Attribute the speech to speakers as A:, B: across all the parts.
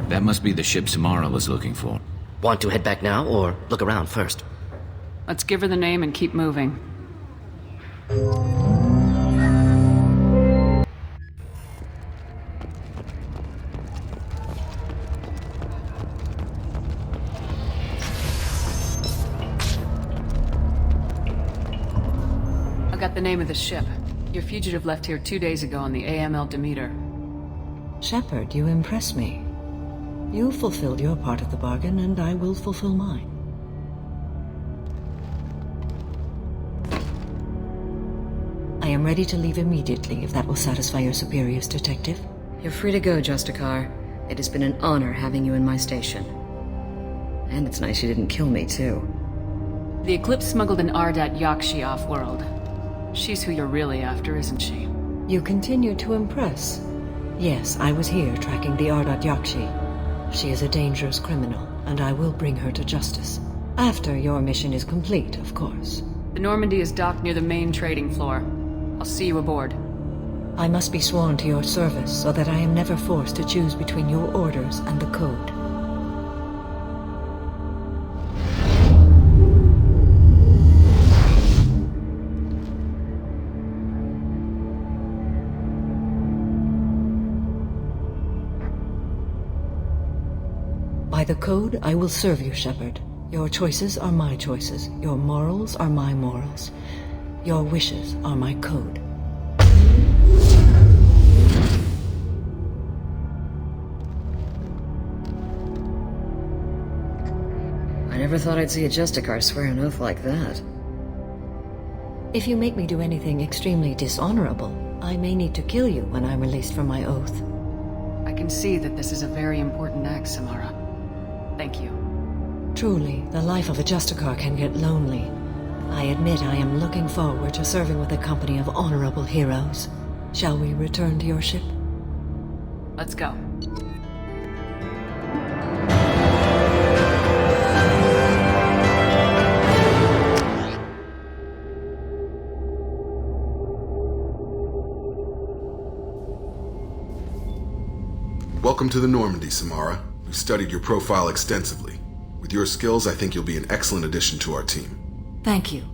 A: That must be the ship Samara was looking for.
B: Want to head back now, or look around first?
C: Let's give her the name and keep moving. I got the name of the ship. Your fugitive left here 2 days ago on the AML Demeter.
D: Shepard, you impress me. You fulfilled your part of the bargain, and I will fulfill mine. I am ready to leave immediately, if that will satisfy your superiors, Detective.
E: You're free to go, Justicar. It has been an honor having you in my station. And it's nice you didn't kill me, too.
C: The Eclipse smuggled an Ardat Yakshi off-world. She's who you're really after, isn't she?
D: You continue to impress. Yes, I was here tracking the Ardat Yakshi. She is a dangerous criminal, and I will bring her to justice. After your mission is complete, of course.
C: The Normandy is docked near the main trading floor. I'll see you aboard.
D: I must be sworn to your service so that I am never forced to choose between your orders and the Code. By the Code, I will serve you, Shepard. Your choices are my choices. Your morals are my morals. Your wishes are my code.
E: I never thought I'd see a Justicar swear an oath like that.
D: If you make me do anything extremely dishonorable, I may need to kill you when I'm released from my oath.
C: I can see that this is a very important act, Samara. Thank you.
D: Truly, the life of a Justicar can get lonely. I admit I am looking forward to serving with a company of honorable heroes. Shall we return to your ship?
C: Let's go.
F: Welcome to the Normandy, Samara. We've studied your profile extensively. With your skills, I think you'll be an excellent addition to our team.
D: Thank you.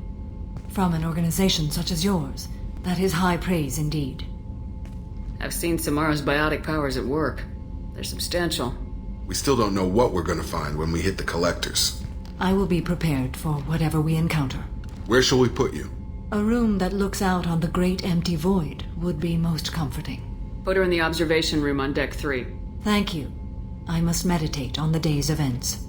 D: From an organization such as yours, that is high praise indeed.
E: I've seen Samara's biotic powers at work. They're substantial.
F: We still don't know what we're going to find when we hit the collectors.
D: I will be prepared for whatever we encounter.
F: Where shall we put you?
D: A room that looks out on the great empty void would be most comforting.
C: Put her in the observation room on Deck 3.
D: Thank you. I must meditate on the day's events.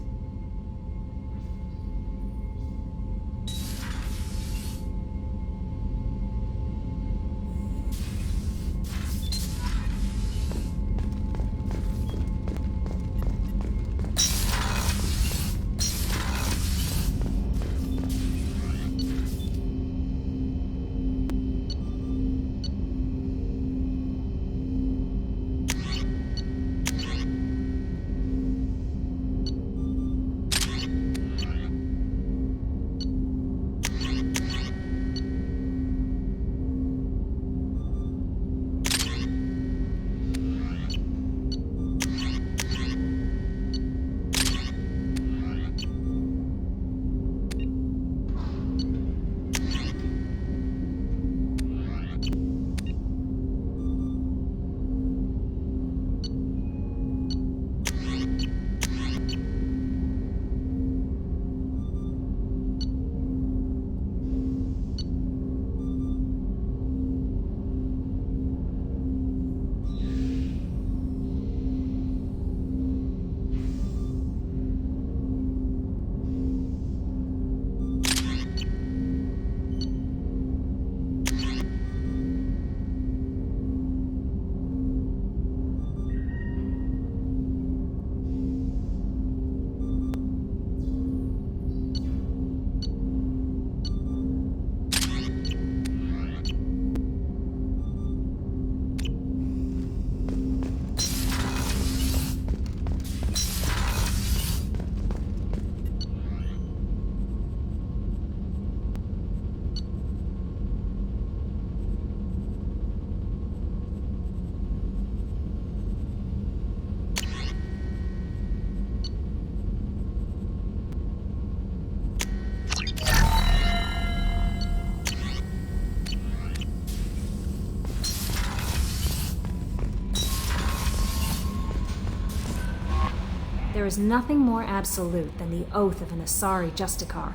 G: There is nothing more absolute than the oath of an Asari Justicar.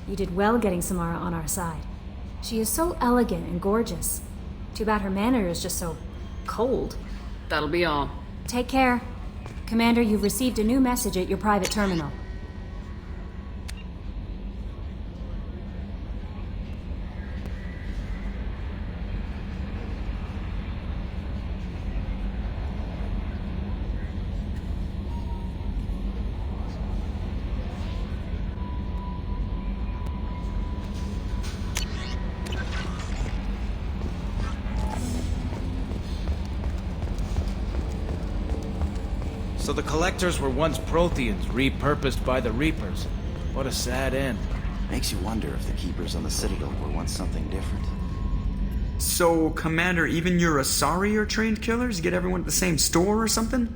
G: You did well getting Samara on our side. She is so elegant and gorgeous. Too bad her manner is just so cold.
C: That'll be all.
G: Take care. Commander, you've received a new message at your private terminal.
H: So the Collectors were once Protheans, repurposed by the Reapers. What a sad end.
I: Makes you wonder if the Keepers on the Citadel were once something different.
J: So, Commander, even your Asari are trained killers? You get everyone at the same store or something?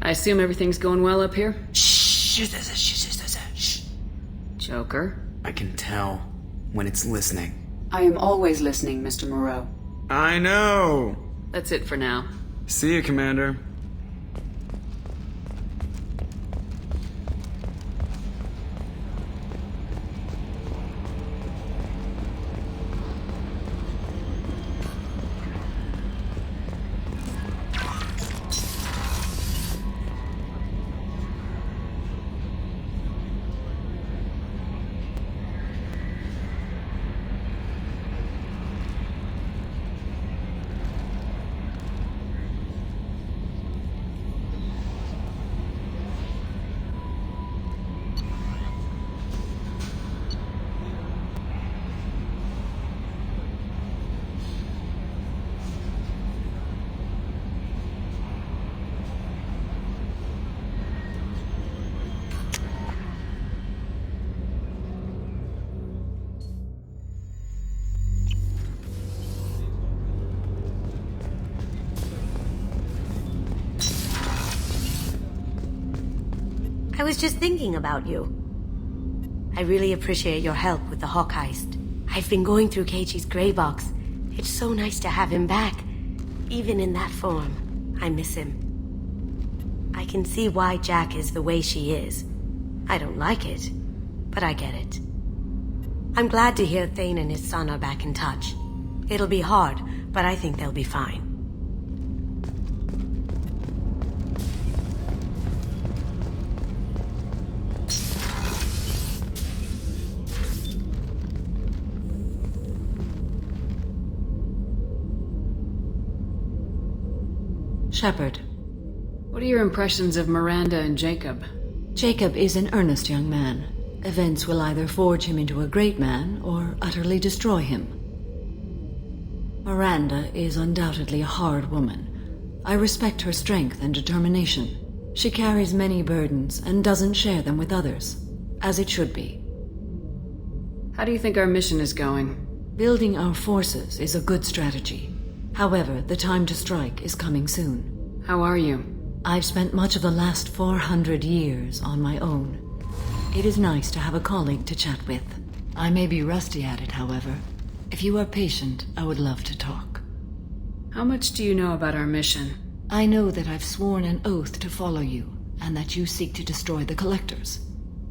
C: I assume everything's going well up here?
J: Shh.
C: Joker?
J: I can tell when it's listening.
C: I am always listening, Mr. Moreau.
J: I know.
C: That's it for now.
J: See you, Commander.
K: I was just thinking about you. I really appreciate your help with the Hawk heist. I've been going through Keiichi's gray box. It's so nice to have him back. Even in that form, I miss him. I can see why Jack is the way she is. I don't like it, but I get it. I'm glad to hear Thane and his son are back in touch. It'll be hard, but I think they'll be fine.
D: Shepard.
C: What are your impressions of Miranda and Jacob?
D: Jacob is an earnest young man. Events will either forge him into a great man or utterly destroy him. Miranda is undoubtedly a hard woman. I respect her strength and determination. She carries many burdens and doesn't share them with others, as it should be.
C: How do you think our mission is going?
D: Building our forces is a good strategy. However, the time to strike is coming soon.
C: How are you?
D: I've spent much of the last 400 years on my own. It is nice to have a colleague to chat with. I may be rusty at it, however. If you are patient, I would love to talk.
C: How much do you know about our mission?
D: I know that I've sworn an oath to follow you, and that you seek to destroy the Collectors.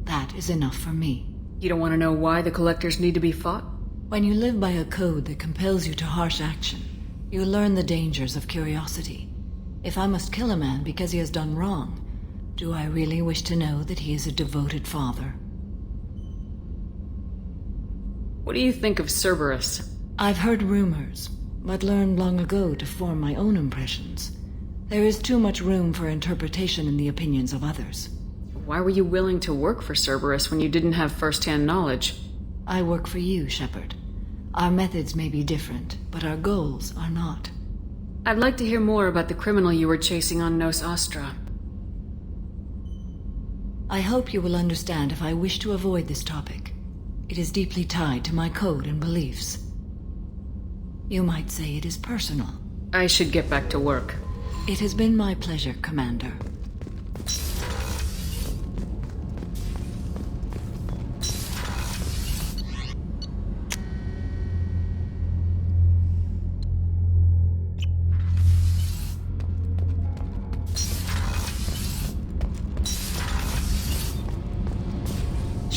D: That is enough for me.
C: You don't want to know why the Collectors need to be fought?
D: When you live by a code that compels you to harsh action, you learn the dangers of curiosity. If I must kill a man because he has done wrong, do I really wish to know that he is a devoted father?
C: What do you think of Cerberus?
D: I've heard rumors, but learned long ago to form my own impressions. There is too much room for interpretation in the opinions of others.
C: Why were you willing to work for Cerberus when you didn't have first-hand knowledge?
D: I work for you, Shepard. Our methods may be different, but our goals are not.
C: I'd like to hear more about the criminal you were chasing on Nos Astra.
D: I hope you will understand if I wish to avoid this topic. It is deeply tied to my code and beliefs. You might say it is personal.
C: I should get back to work.
D: It has been my pleasure, Commander.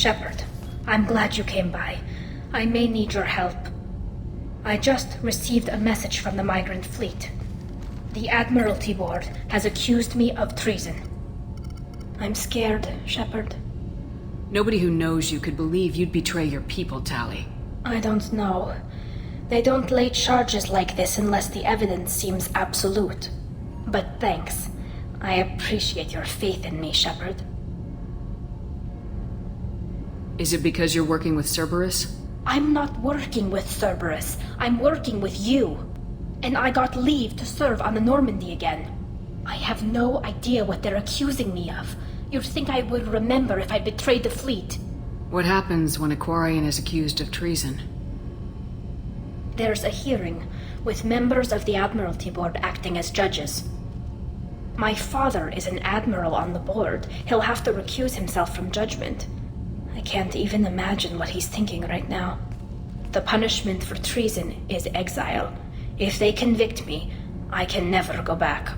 L: Shepard, I'm glad you came by. I may need your help. I just received a message from the migrant fleet. The Admiralty Board has accused me of treason. I'm scared, Shepard.
C: Nobody who knows you could believe you'd betray your people, Tali.
L: I don't know. They don't lay charges like this unless the evidence seems absolute. But thanks. I appreciate your faith in me, Shepard.
C: Is it because you're working with Cerberus?
L: I'm not working with Cerberus. I'm working with you. And I got leave to serve on the Normandy again. I have no idea what they're accusing me of. You'd think I would remember if I betrayed the fleet.
C: What happens when a Quarian is accused of treason?
L: There's a hearing, with members of the Admiralty Board acting as judges. My father is an admiral on the board. He'll have to recuse himself from judgment. I can't even imagine what he's thinking right now. The punishment for treason is exile. If they convict me, I can never go back.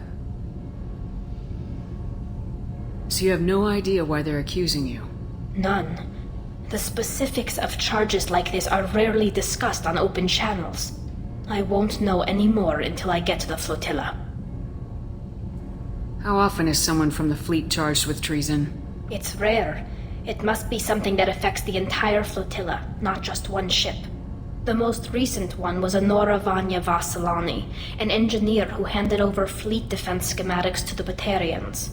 C: So you have no idea why they're accusing you?
L: None. The specifics of charges like this are rarely discussed on open channels. I won't know any more until I get to the flotilla.
C: How often is someone from the fleet charged with treason?
L: It's rare. It must be something that affects the entire flotilla, not just one ship. The most recent one was Honora Vanya Vassilani, an engineer who handed over fleet defense schematics to the Batarians.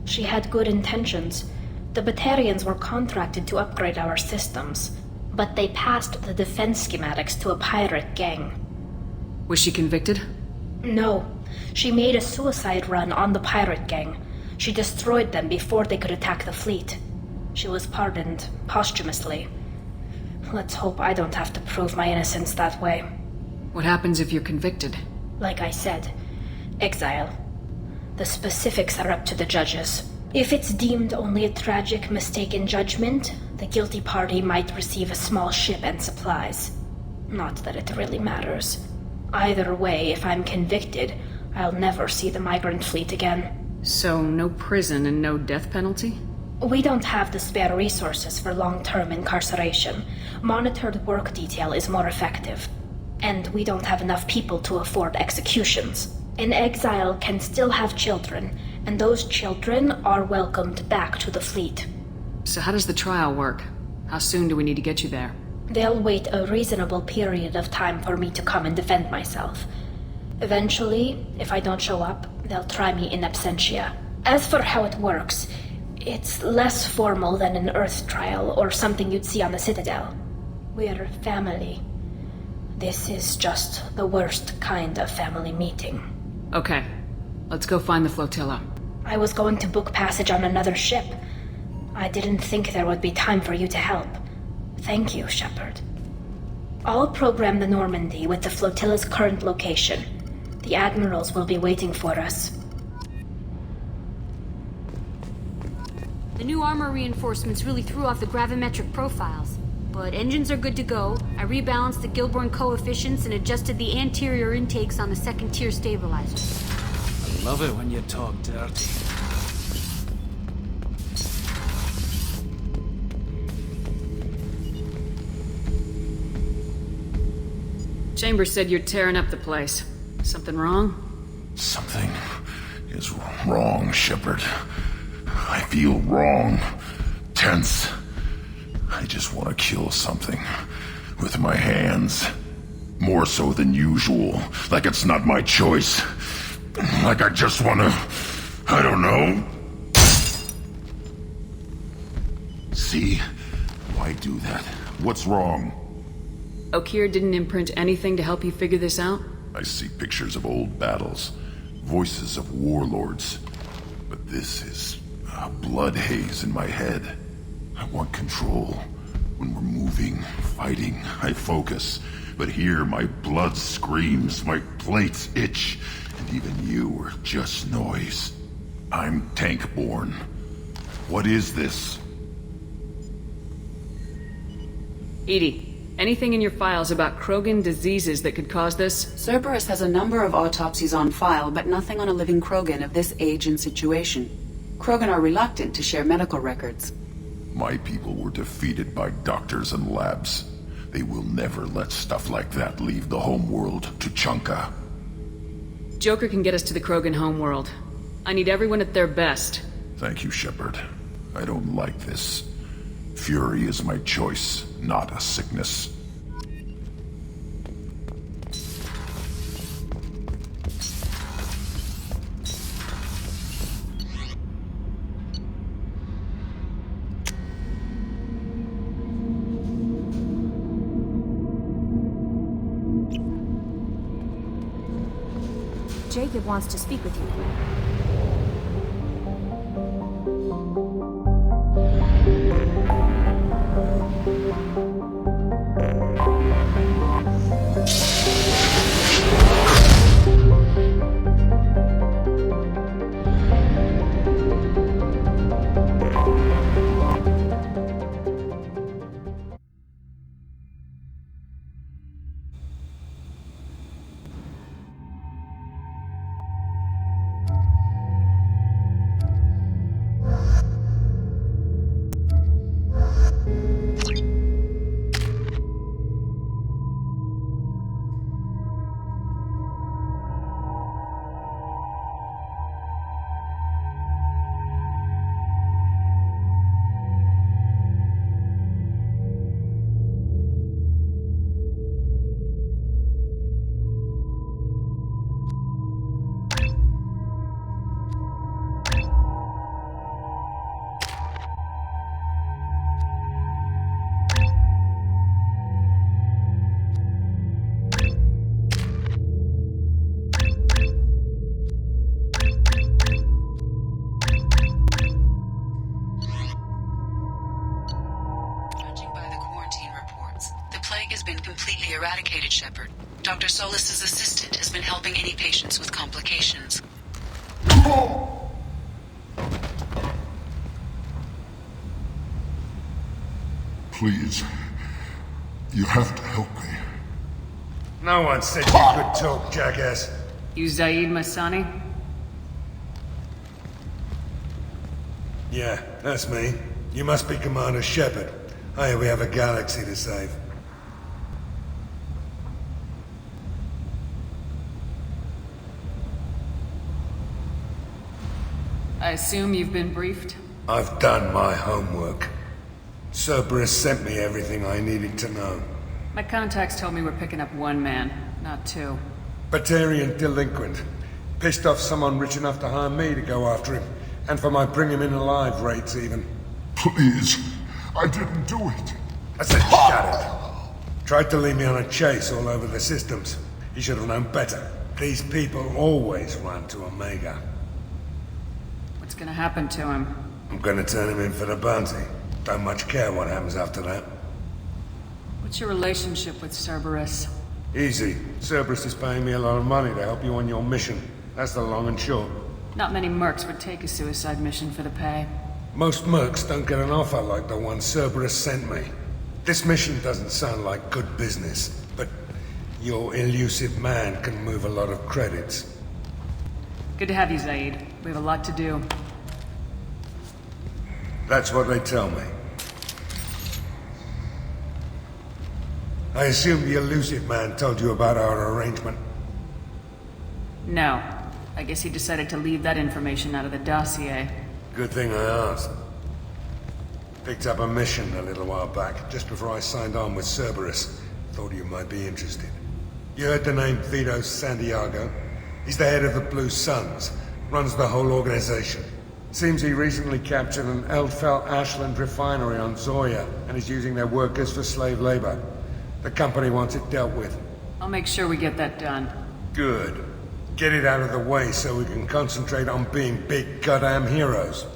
L: She had good intentions. The Batarians were contracted to upgrade our systems, but they passed the defense schematics to a pirate gang.
C: Was she convicted?
L: No. She made a suicide run on the pirate gang. She destroyed them before they could attack the fleet. She was pardoned posthumously. Let's hope I don't have to prove my innocence that way.
C: What happens if you're convicted?
L: Like I said, exile. The specifics are up to the judges. If it's deemed only a tragic mistake in judgment, the guilty party might receive a small ship and supplies. Not that it really matters. Either way, if I'm convicted, I'll never see the migrant fleet again.
C: So, no prison and no death penalty?
L: We don't have the spare resources for long-term incarceration. Monitored work detail is more effective. And we don't have enough people to afford executions. An exile can still have children, and those children are welcomed back to the fleet.
C: So how does the trial work? How soon do we need to get you there?
L: They'll wait a reasonable period of time for me to come and defend myself. Eventually, if I don't show up, they'll try me in absentia. As for how it works, it's less formal than an Earth trial or something you'd see on the Citadel. We're family. This is just the worst kind of family meeting.
C: Okay, let's go find the flotilla.
L: I was going to book passage on another ship. I didn't think there would be time for you to help. Thank you, Shepard. I'll program the Normandy with the flotilla's current location. The admirals will be waiting for us.
M: The new armor reinforcements really threw off the gravimetric profiles. But engines are good to go. I rebalanced the Gilborn coefficients and adjusted the anterior intakes on the second-tier stabilizers.
H: I love it when you talk dirty.
C: Chambers said you're tearing up the place. Something wrong?
N: Something is wrong, Shepard. I feel wrong. Tense. I just want to kill something. With my hands. More so than usual. Like it's not my choice. Like I just want to... I don't know. See? Why do that? What's wrong?
C: Okeer didn't imprint anything to help you figure this out?
N: I see pictures of old battles. Voices of warlords. But this is a blood haze in my head. I want control. When we're moving, fighting, I focus. But here my blood screams, my plates itch, and even you are just noise. I'm tank-born. What is this?
C: Edie, anything in your files about Krogan diseases that could cause this?
O: Cerberus has a number of autopsies on file, but nothing on a living Krogan of this age and situation. Krogan are reluctant to share medical records.
N: My people were defeated by doctors and labs. They will never let stuff like that leave the homeworld to Chunka.
C: Joker can get us to the Krogan homeworld. I need everyone at their best.
N: Thank you, Shepard. I don't like this. Fury is my choice, not a sickness.
G: Jacob wants to speak with you.
O: Eradicated, Shepard. Dr. Solis's assistant has been helping any patients with complications.
N: Please. You have to help me.
P: No one said you could talk, jackass.
C: You Zaid Masani?
P: Yeah, that's me. You must be Commander Shepard. Hey, we have a galaxy to save.
C: I assume you've been briefed?
P: I've done my homework. Cerberus sent me everything I needed to know.
C: My contacts told me we're picking up one man, not two.
P: Batarian delinquent. Pissed off someone rich enough to hire me to go after him. And for my bring him in alive rates even.
N: Please, I didn't do it.
P: I said shut it. Tried to lead me on a chase all over the systems. He should have known better. These people always run to Omega.
C: What's gonna happen to him?
P: I'm gonna turn him in for the bounty. Don't much care what happens after that.
C: What's your relationship with Cerberus?
P: Easy. Cerberus is paying me a lot of money to help you on your mission. That's the long and short.
C: Not many mercs would take a suicide mission for the pay.
P: Most mercs don't get an offer like the one Cerberus sent me. This mission doesn't sound like good business, but your elusive man can move a lot of credits.
C: Good to have you, Zaid. We have a lot to do.
P: That's what they tell me. I assume the elusive man told you about our arrangement?
C: No. I guess he decided to leave that information out of the dossier.
P: Good thing I asked. Picked up a mission a little while back, just before I signed on with Cerberus. Thought you might be interested. You heard the name Vito Santiago? He's the head of the Blue Suns, runs the whole organization. Seems he recently captured an Eldfell Ashland refinery on Zoya and is using their workers for slave labor. The company wants it dealt with.
C: I'll make sure we get that done.
P: Good. Get it out of the way so we can concentrate on being big goddamn heroes.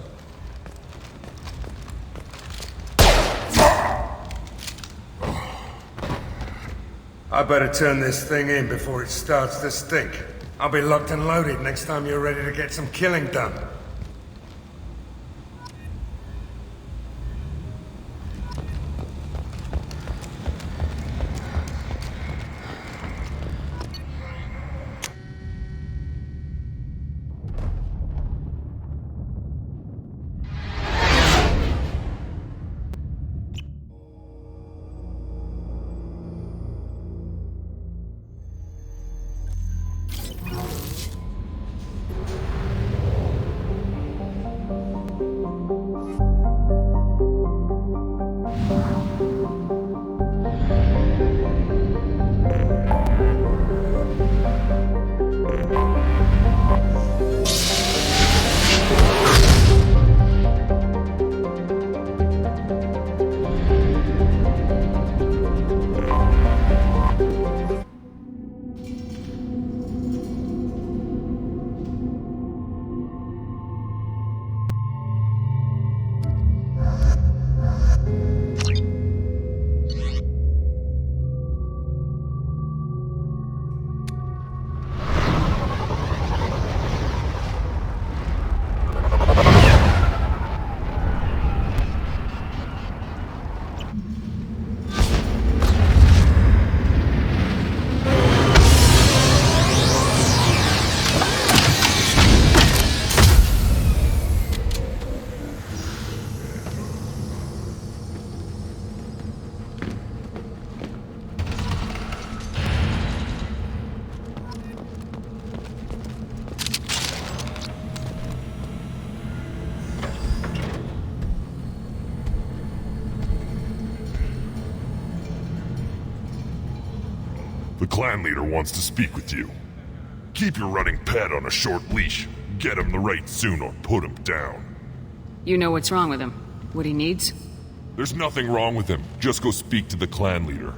P: I better turn this thing in before it starts to stink. I'll be locked and loaded next time you're ready to get some killing done.
N: The clan leader wants to speak with you. Keep your running pet on a short leash. Get him the right soon or put him down.
C: You know what's wrong with him? What he needs?
N: There's nothing wrong with him. Just go speak to the clan leader.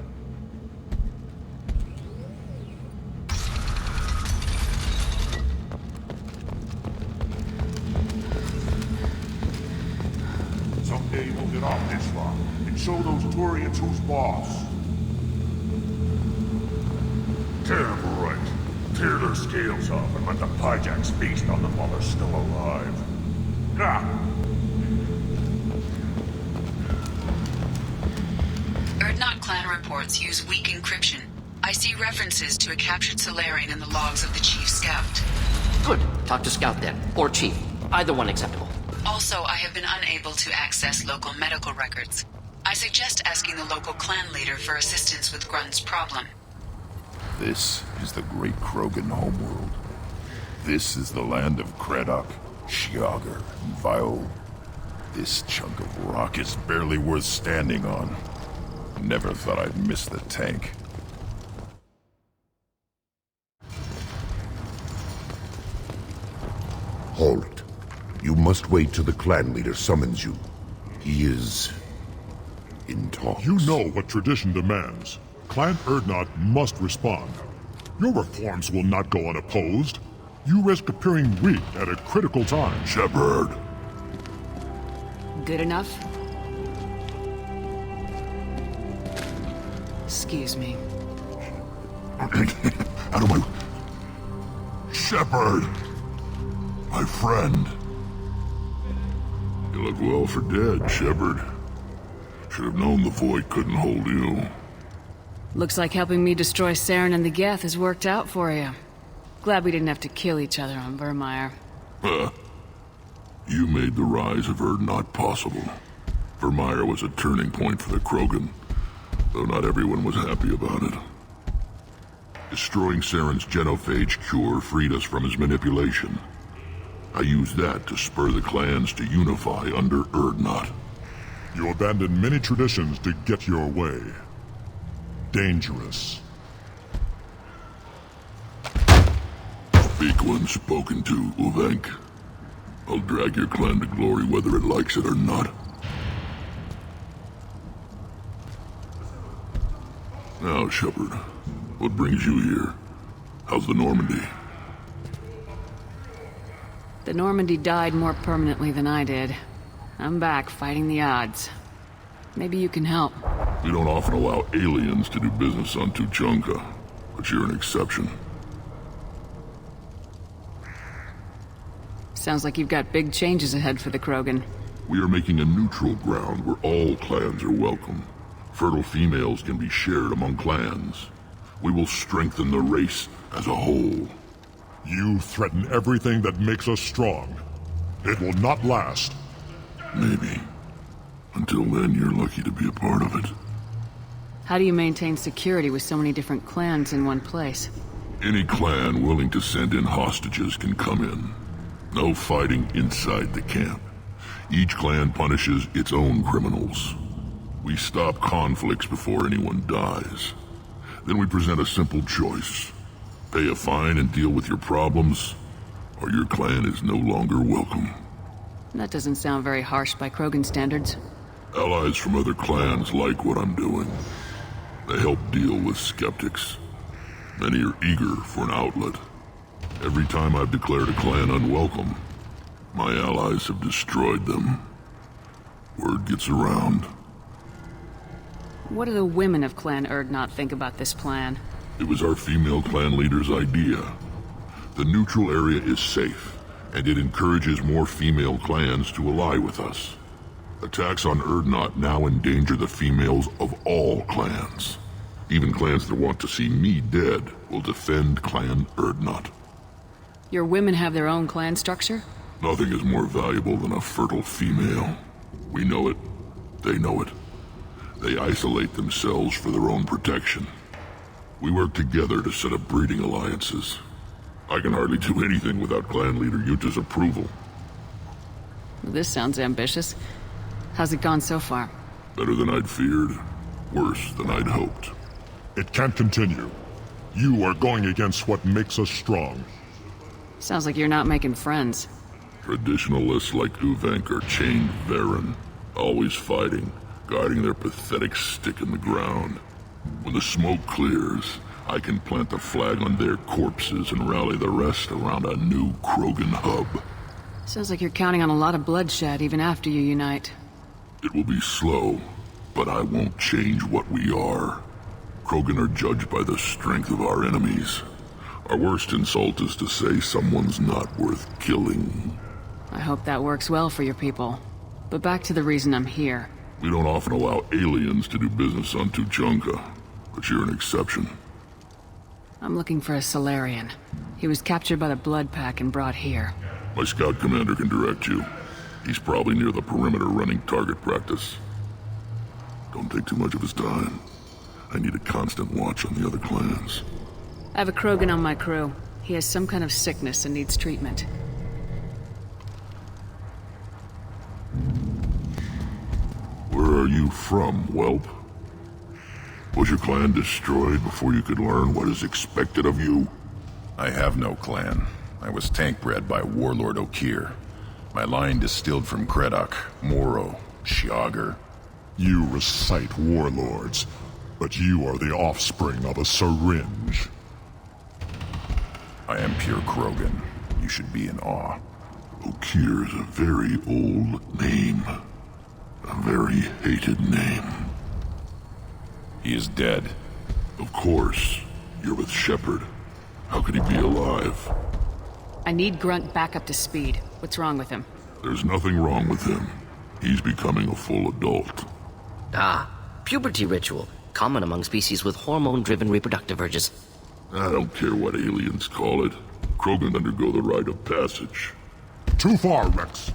Q: Someday we'll get off this rock and show those Turians who's boss. Terrible right. Tear their scales off and let the Pyjaks feast on them while they're still alive. Ah!
O: Erdnot clan reports use weak encryption. I see references to a captured Solarian in the logs of the Chief Scout.
B: Good. Talk to Scout then. Or Chief. Either one acceptable.
O: Also, I have been unable to access local medical records. I suggest asking the local clan leader for assistance with Grunt's problem.
N: This is the great Krogan homeworld. This is the land of Kredok, Shiagar, and Vio. This chunk of rock is barely worth standing on. Never thought I'd miss the tank.
Q: Halt. You must wait till the clan leader summons you. He is in talks.
R: You know what tradition demands. Clan Erdnot must respond. Your reforms will not go unopposed. You risk appearing weak at a critical time.
Q: Shepard.
C: Good enough? Excuse me.
Q: Out of my... Shepard! My friend.
N: You look well for dead, Shepard. Should have known the Void couldn't hold you.
C: Looks like helping me destroy Saren and the Geth has worked out for you. Glad we didn't have to kill each other on Vermeer.
N: You made the rise of Erdnot possible. Vermeer was a turning point for the Krogan, though not everyone was happy about it. Destroying Saren's genophage cure freed us from his manipulation. I used that to spur the clans to unify under Erdnot.
R: You abandoned many traditions to get your way. Dangerous.
N: Big one spoken to, Uvenk. I'll drag your clan to glory whether it likes it or not. Now, Shepard, what brings you here? How's the Normandy?
C: The Normandy died more permanently than I did. I'm back fighting the odds. Maybe you can help.
N: We don't often allow aliens to do business on Tuchanka, but you're an exception.
C: Sounds like you've got big changes ahead for the Krogan.
N: We are making a neutral ground where all clans are welcome. Fertile females can be shared among clans. We will strengthen the race as a whole.
R: You threaten everything that makes us strong. It will not last.
N: Maybe. Until then, you're lucky to be a part of it.
C: How do you maintain security with so many different clans in one place?
N: Any clan willing to send in hostages can come in. No fighting inside the camp. Each clan punishes its own criminals. We stop conflicts before anyone dies. Then we present a simple choice. Pay a fine and deal with your problems, or your clan is no longer welcome.
C: That doesn't sound very harsh by Krogan standards.
N: Allies from other clans like what I'm doing. They help deal with skeptics. Many are eager for an outlet. Every time I've declared a clan unwelcome, my allies have destroyed them. Word gets around.
C: What do the women of Clan Erdnot think about this plan?
N: It was our female clan leader's idea. The neutral area is safe, and it encourages more female clans to ally with us. Attacks on Erdnot now endanger the females of all clans. Even clans that want to see me dead will defend Clan Erdnot.
C: Your women have their own clan structure?
N: Nothing is more valuable than a fertile female. We know it. They know it. They isolate themselves for their own protection. We work together to set up breeding alliances. I can hardly do anything without clan leader Yuta's approval.
C: This sounds ambitious. How's it gone so far?
N: Better than I'd feared. Worse than I'd hoped.
R: It can't continue. You are going against what makes us strong.
C: Sounds like you're not making friends.
N: Traditionalists like Uvenk are chained Varen, always fighting, guarding their pathetic stick in the ground. When the smoke clears, I can plant the flag on their corpses and rally the rest around a new Krogan hub.
C: Sounds like you're counting on a lot of bloodshed even after you unite.
N: It will be slow, but I won't change what we are. Krogan are judged by the strength of our enemies. Our worst insult is to say someone's not worth killing.
C: I hope that works well for your people. But back to the reason I'm here.
N: We don't often allow aliens to do business on Tuchanka, but you're an exception.
C: I'm looking for a Solarian. He was captured by the Blood Pack and brought here.
N: My scout commander can direct you. He's probably near the perimeter running target practice. Don't take too much of his time. I need a constant watch on the other clans.
C: I have a Krogan on my crew. He has some kind of sickness and needs treatment.
N: Where are you from, whelp? Was your clan destroyed before you could learn what is expected of you?
S: I have no clan. I was tank bred by Warlord Okir. My line distilled from Kredok, Moro, Shiagar.
R: You recite warlords, but you are the offspring of a syringe.
S: I am pure Krogan. You should be in awe.
N: Okir is a very old name. A very hated name.
S: He is dead.
N: Of course. You're with Shepard. How could he be alive?
C: I need Grunt back up to speed. What's wrong with him?
N: There's nothing wrong with him. He's becoming a full adult.
B: Ah, puberty ritual. Common among species with hormone-driven reproductive urges.
N: I don't care what aliens call it. Krogan undergo the rite of passage.
R: Too far, Rex.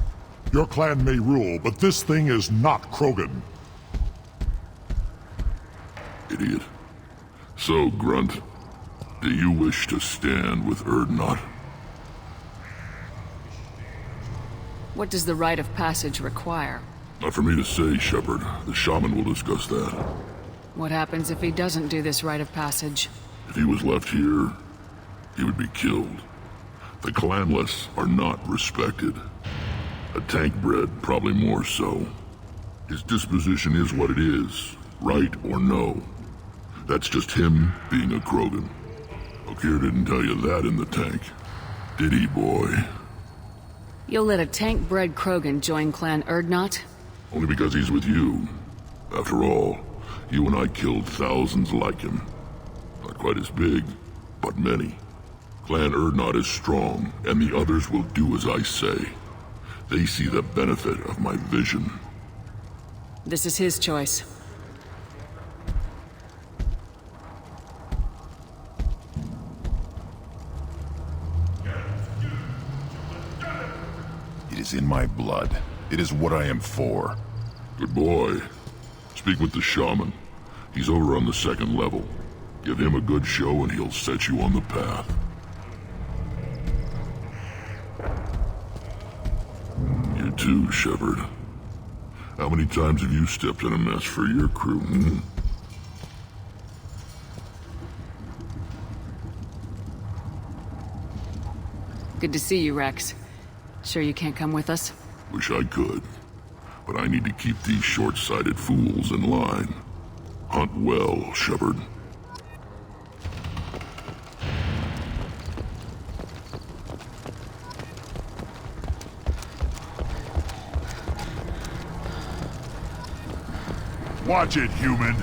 R: Your clan may rule, but this thing is not Krogan.
N: Idiot. So, Grunt, do you wish to stand with Urdnot?
C: What does the rite of passage require?
N: Not for me to say, Shepard. The shaman will discuss that.
C: What happens if he doesn't do this rite of passage?
N: If he was left here, he would be killed. The clanless are not respected. A tank bred, probably more so. His disposition is what it is, right or no. That's just him being a Krogan. Okir didn't tell you that in the tank. Did he, boy?
C: You'll let a tank-bred Krogan join Clan Urdnot?
N: Only because he's with you. After all, you and I killed thousands like him. Not quite as big, but many. Clan Urdnot is strong, and the others will do as I say. They see the benefit of my vision.
C: This is his choice.
S: It is in my blood. It is what I am for.
N: Good boy. Speak with the shaman. He's over on the second level. Give him a good show and he'll set you on the path. You too, Shepard. How many times have you stepped in a mess for your crew, hmm?
C: Good to see you, Rex. Sure you can't come with us?
N: Wish I could. But I need to keep these short-sighted fools in line. Hunt well, Shepard.
R: Watch it, human!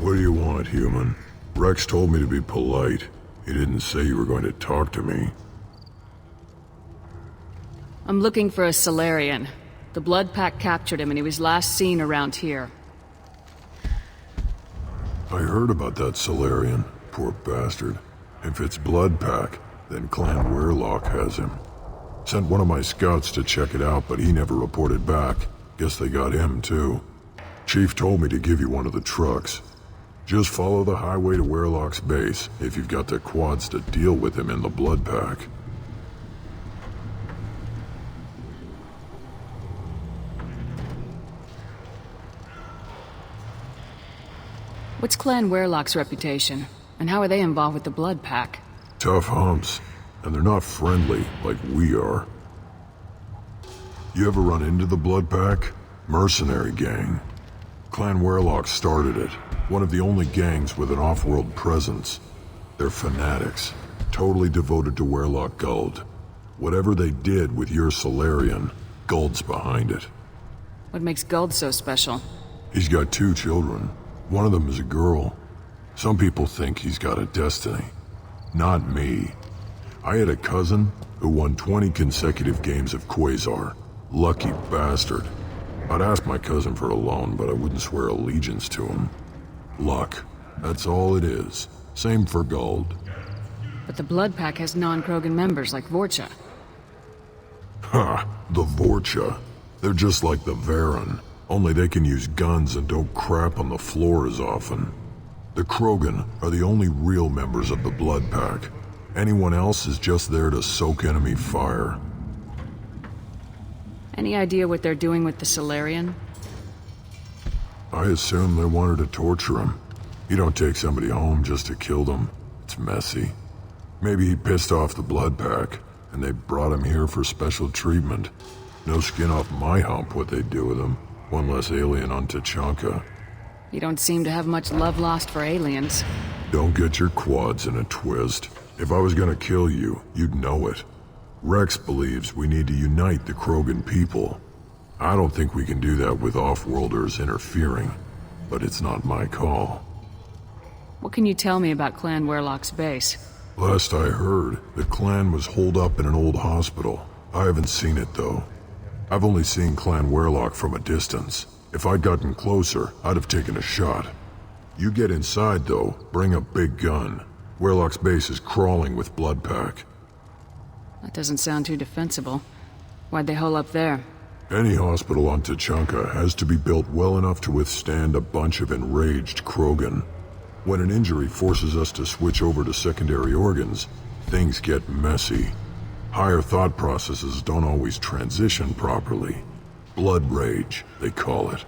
Q: What do you want, human? Rex told me to be polite. He didn't say you were going to talk to me.
C: I'm looking for a Solarian. The Blood Pack captured him and he was last seen around here.
Q: I heard about that Solarian. Poor bastard. If it's Blood Pack, then Clan Weirlock has him. Sent one of my scouts to check it out, but he never reported back. Guess they got him, too. Chief told me to give you one of the trucks. Just follow the highway to Weirlock's base if you've got the quads to deal with him in the Blood Pack.
C: What's Clan Weirlock's reputation? And how are they involved with the Blood Pack?
Q: Tough humps, and they're not friendly like we are. You ever run into the Blood Pack? Mercenary gang. Clan Werlock started it, one of the only gangs with an off-world presence. They're fanatics, totally devoted to Werlock Guld. Whatever they did with your Solarian, Guld's behind it.
C: What makes Guld so special?
Q: He's got 2 children. One of them is a girl. Some people think he's got a destiny. Not me. I had a cousin who won 20 consecutive games of Quasar. Lucky bastard. I'd ask my cousin for a loan, but I wouldn't swear allegiance to him. Luck. That's all it is. Same for Guld.
C: But the Blood Pack has non-Krogan members like Vorcha.
Q: Ha! The Vorcha. They're just like the Varen, only they can use guns and don't crap on the floor as often. The Krogan are the only real members of the Blood Pack. Anyone else is just there to soak enemy fire.
C: Any idea what they're doing with the Solarian?
Q: I assume they wanted to torture him. You don't take somebody home just to kill them. It's messy. Maybe he pissed off the Blood Pack, and they brought him here for special treatment. No skin off my hump what they'd do with him. One less alien on Tachanka.
C: You don't seem to have much love lost for aliens.
Q: Don't get your quads in a twist. If I was gonna kill you, you'd know it. Rex believes we need to unite the Krogan people. I don't think we can do that with off-worlders interfering, but it's not my call.
C: What can you tell me about Clan Werlock's base?
Q: Last I heard, the clan was holed up in an old hospital. I haven't seen it, though. I've only seen Clan Werlock from a distance. If I'd gotten closer, I'd have taken a shot. You get inside, though, bring a big gun. Werlock's base is crawling with Blood Pack.
C: That doesn't sound too defensible. Why'd they hole up there?
Q: Any hospital on Tachanka has to be built well enough to withstand a bunch of enraged Krogan. When an injury forces us to switch over to secondary organs, things get messy. Higher thought processes don't always transition properly. Blood rage, they call it.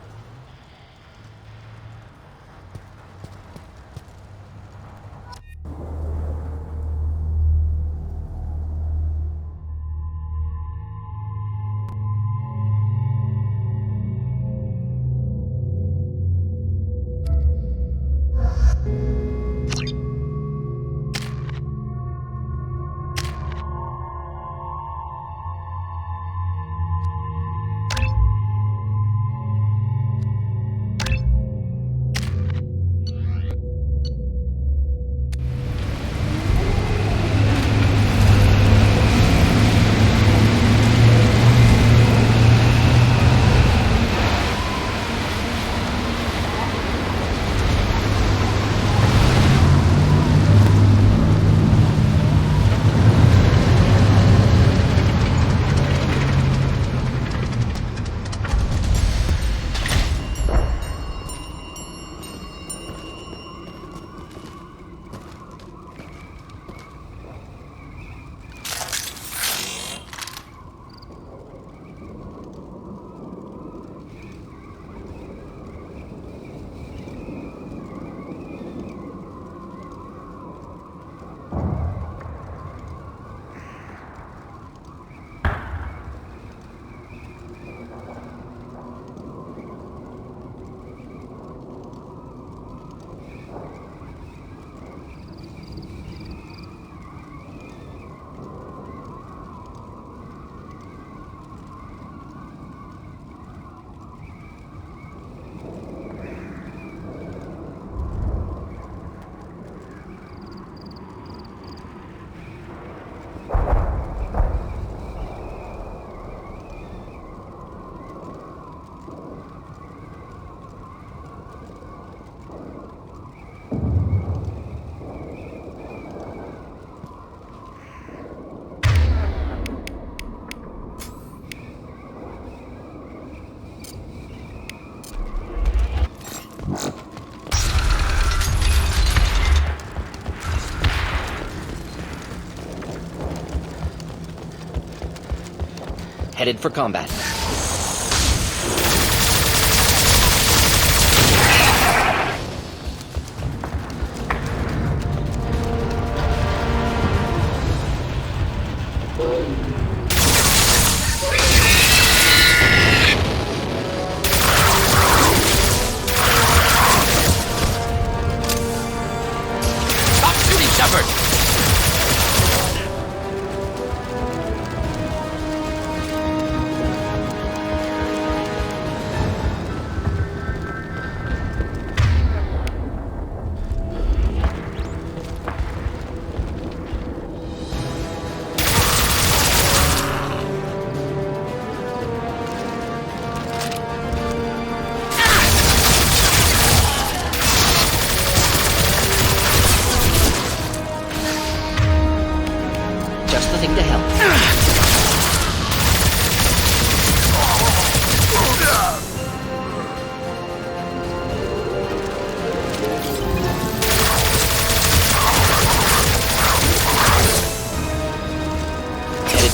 B: Headed for combat.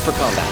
B: for combat.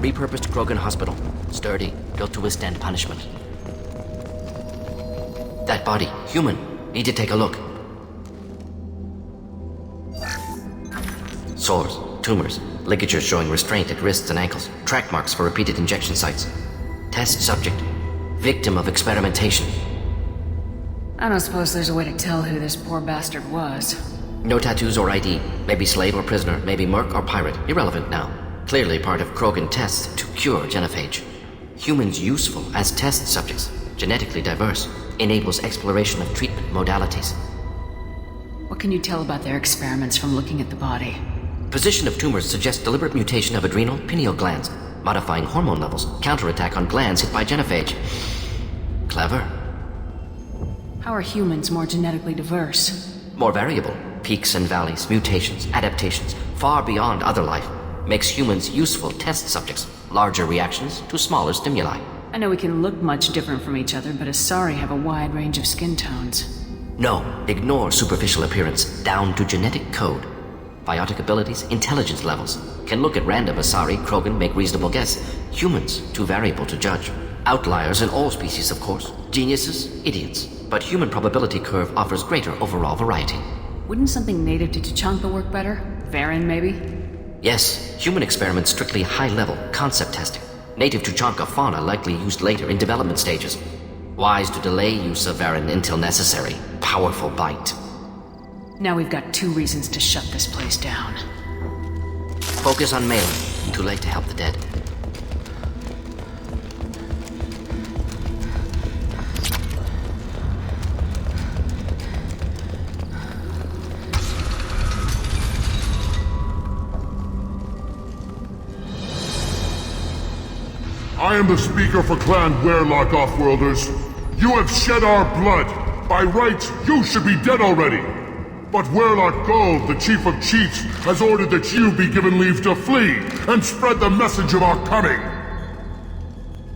B: Repurposed Krogan hospital. Sturdy, built to withstand punishment. That body, human. Need to take a look. Sores, tumors, ligatures showing restraint at wrists and ankles, track marks for repeated injection sites. Test subject. Victim of experimentation.
C: I don't suppose there's a way to tell who this poor bastard was.
B: No tattoos or ID. Maybe slave or prisoner, maybe merc or pirate. Irrelevant now. Clearly part of Krogan tests to cure genophage. Humans useful as test subjects, genetically diverse, enables exploration of treatment modalities.
C: What can you tell about their experiments from looking at the body?
B: Position of tumors suggests deliberate mutation of adrenal, pineal glands, modifying hormone levels, counterattack on glands hit by genophage. Clever.
C: How are humans more genetically diverse?
B: More variable. Peaks and valleys, mutations, adaptations, far beyond other life. Makes humans useful test subjects, larger reactions to smaller stimuli.
C: I know we can look much different from each other, but Asari have a wide range of skin tones.
B: No, ignore superficial appearance, down to genetic code. Biotic abilities, intelligence levels. Can look at random Asari, Krogan, make reasonable guess. Humans, too variable to judge. Outliers in all species, of course. Geniuses, idiots. But human probability curve offers greater overall variety.
C: Wouldn't something native to Tuchanka work better? Varen, maybe?
B: Yes, human experiments strictly high-level, concept testing. Native Tuchanka fauna likely used later in development stages. Wise to delay use of Varen until necessary. Powerful bite.
C: Now we've got 2 reasons to shut this place down.
B: Focus on Malin. Too late to help the dead.
R: I am the speaker for Clan Werelock, Offworlders. You have shed our blood. By rights, you should be dead already. But Werelock Gold, the Chief of Chiefs, has ordered that you be given leave to flee and spread the message of our coming.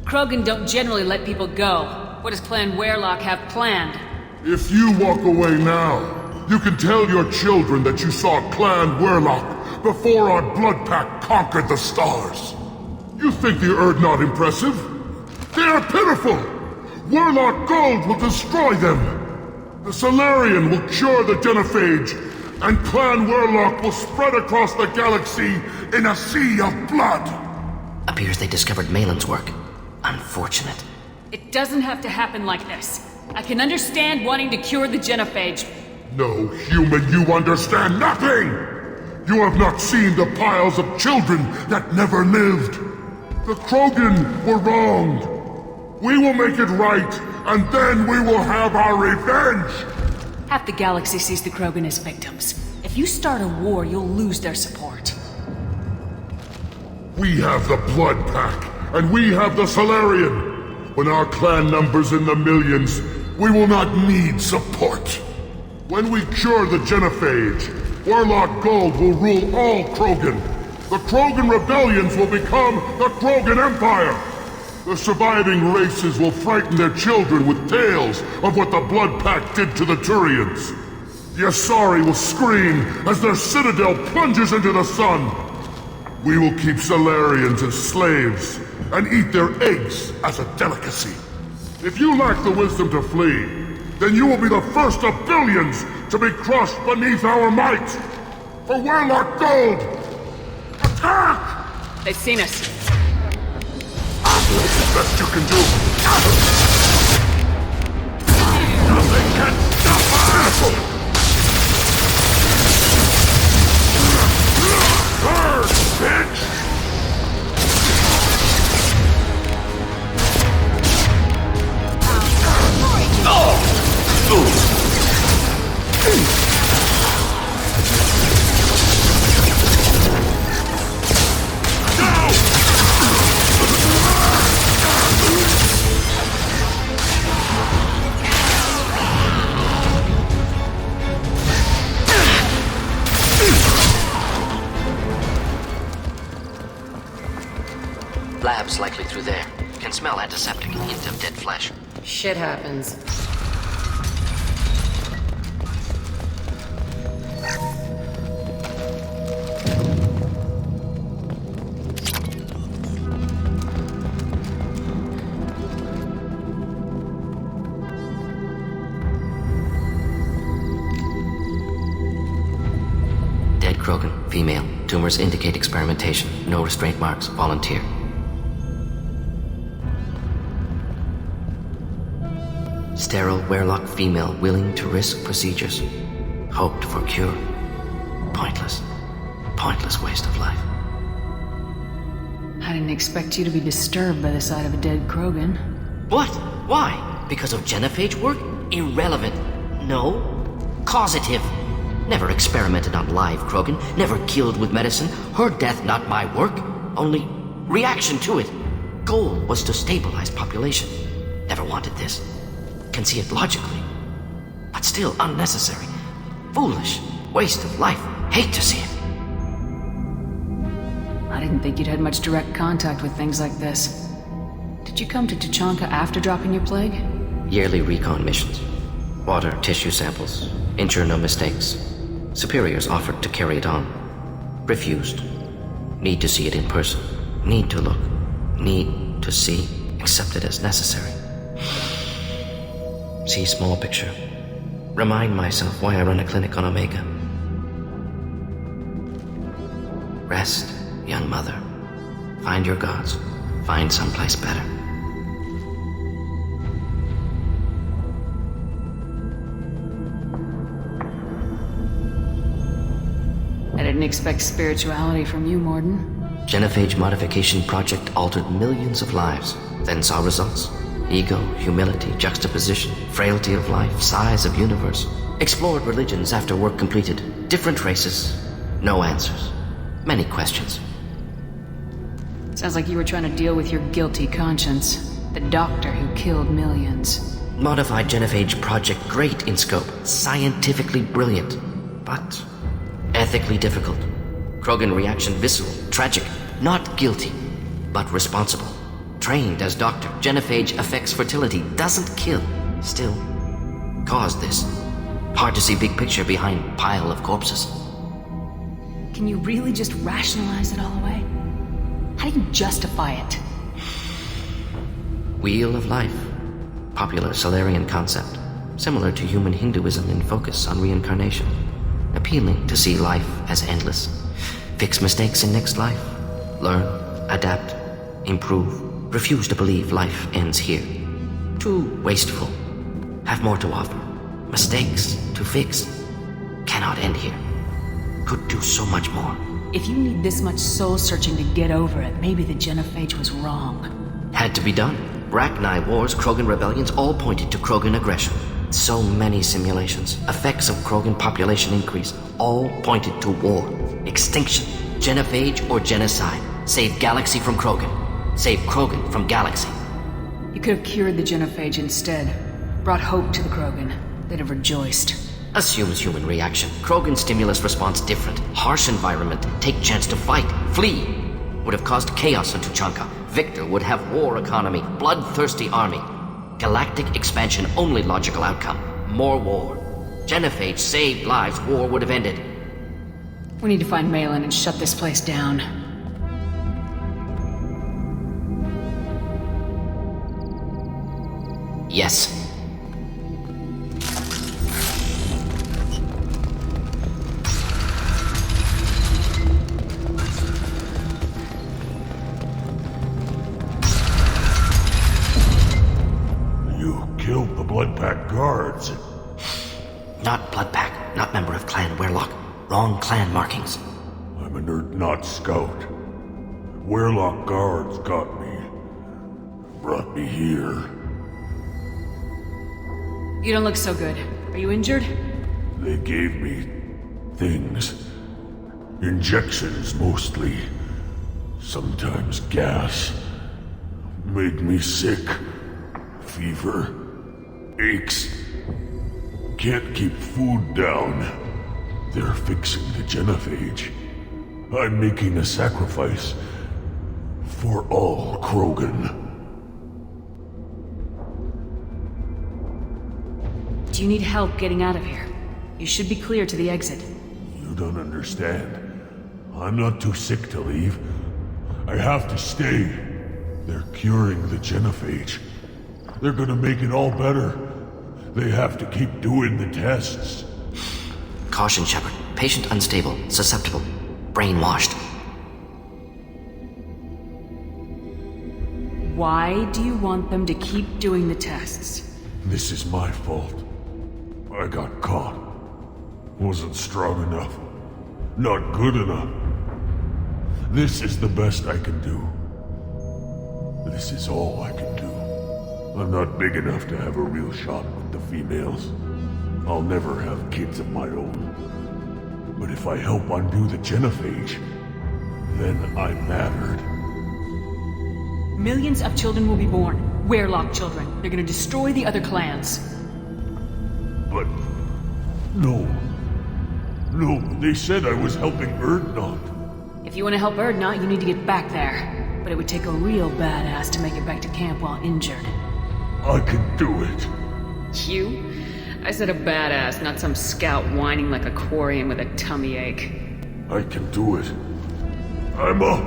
C: Krogan don't generally let people go. What does Clan Werelock have planned?
R: If you walk away now, you can tell your children that you saw Clan Werelock before our blood pact conquered the stars. You think the Erd not impressive? They are pitiful! Werelock Gold will destroy them! The Solarian will cure the genophage, and Clan Werelock will spread across the galaxy in a sea of blood!
B: Appears they discovered Malin's work. Unfortunate.
C: It doesn't have to happen like this. I can understand wanting to cure the genophage.
R: No, human, you understand nothing! You have not seen the piles of children that never lived. The Krogan were wronged. We will make it right, and then we will have our revenge!
C: Half the galaxy sees the Krogan as victims. If you start a war, you'll lose their support.
R: We have the Blood Pack, and we have the Solarian. When our clan numbers in the millions, we will not need support. When we cure the genophage, Werelock Gold will rule all Krogan. The Krogan rebellions will become the Krogan Empire. The surviving races will frighten their children with tales of what the Blood Pact did to the Turians. The Asari will scream as their citadel plunges into the sun. We will keep Solarians as slaves and eat their eggs as a delicacy. If you lack the wisdom to flee, then you will be the first of billions to be crushed beneath our might. For Werelock Gold, attack!
C: They've seen us.
R: Best you can do. Nothing can stop us! Burn, bitch!
B: Labs likely through there. Can smell antiseptic, hint of dead flesh.
E: Shit happens.
B: Dead Krogan, female. Tumors indicate experimentation. No restraint marks. Volunteer. Sterile Werelock female willing to risk procedures. Hoped for cure. Pointless. Pointless waste of life.
C: I didn't expect you to be disturbed by the sight of a dead Krogan.
B: What? Why? Because of genophage work? Irrelevant. No. Causative. Never experimented on live Krogan. Never killed with medicine. Her death not my work. Only reaction to it. Goal was to stabilize population. Never wanted this. Can see it logically, but still unnecessary. Foolish. Waste of life. Hate to see it.
C: I didn't think you'd had much direct contact with things like this. Did you come to Tuchanka after dropping your plague?
B: Yearly recon missions. Water, tissue samples. Ensure no mistakes. Superiors offered to carry it on. Refused. Need to see it in person. Need to look. Need to see. Accept it as necessary. See small picture. Remind myself why I run a clinic on Omega. Rest, young mother. Find your gods. Find someplace better.
C: I didn't expect spirituality from you, Morden.
B: Genophage modification project altered millions of lives. Then saw results. Ego, humility, juxtaposition, frailty of life, size of universe. Explored religions after work completed. Different races. No answers. Many questions.
C: Sounds like you were trying to deal with your guilty conscience. The doctor who killed millions.
B: Modified genophage project great in scope. Scientifically brilliant. But ethically difficult. Krogan reaction visceral, tragic. Not guilty, but responsible. Trained as doctor, genophage affects fertility, doesn't kill. Still, caused this. Hard to see big picture behind pile of corpses.
C: Can you really just rationalize it all away? How do you justify it?
B: Wheel of life. Popular Solarian concept. Similar to human Hinduism in focus on reincarnation. Appealing to see life as endless. Fix mistakes in next life. Learn, adapt, improve. Refuse to believe life ends here. Too wasteful. Have more to offer. Mistakes to fix. Cannot end here. Could do so much more.
C: If you need this much soul-searching to get over it, maybe the genophage was wrong.
B: Had to be done. Rachni wars, Krogan rebellions, all pointed to Krogan aggression. So many simulations. Effects of Krogan population increase. All pointed to war. Extinction. Genophage or genocide. Save galaxy from Krogan. Save Krogan from galaxy.
C: You could have cured the genophage instead. Brought hope to the Krogan. They'd have rejoiced.
B: Assumes human reaction. Krogan stimulus response different. Harsh environment. Take chance to fight. Flee. Would have caused chaos in Tuchanka. Victor would have war economy. Bloodthirsty army. Galactic expansion only logical outcome. More war. Genophage saved lives. War would have ended.
C: We need to find Malin and shut this place down.
B: Yes. Blood Pack, not member of Clan Werlock. Wrong clan markings.
R: I'm an Urdnot scout. Werlock guards got me. Brought me here.
C: You don't look so good. Are you injured?
R: They gave me things. Injections mostly. Sometimes gas. Made me sick. Fever. Aches. Can't keep food down. They're fixing the genophage. I'm making a sacrifice. For all Krogan.
C: Do you need help getting out of here? You should be clear to the exit.
R: You don't understand. I'm not too sick to leave. I have to stay. They're curing the genophage. They're gonna make it all better. They have to keep doing the tests.
B: Caution, Shepard. Patient unstable, susceptible, brainwashed.
C: Why do you want them to keep doing the tests?
R: This is my fault. I got caught. Wasn't strong enough. Not good enough. This is the best I can do. This is all I can do. I'm not big enough to have a real shot with the females. I'll never have kids of my own. But if I help undo the genophage, then I mattered.
C: Millions of children will be born. Werlock children. They're gonna destroy the other clans.
R: But... No. No, they said I was helping Urdnot.
C: If you want to help Urdnot, you need to get back there. But it would take a real badass to make it back to camp while injured.
R: I can do it.
C: You? I said a badass, not some scout whining like a Quarian with a tummy ache.
R: I can do it. I'm up.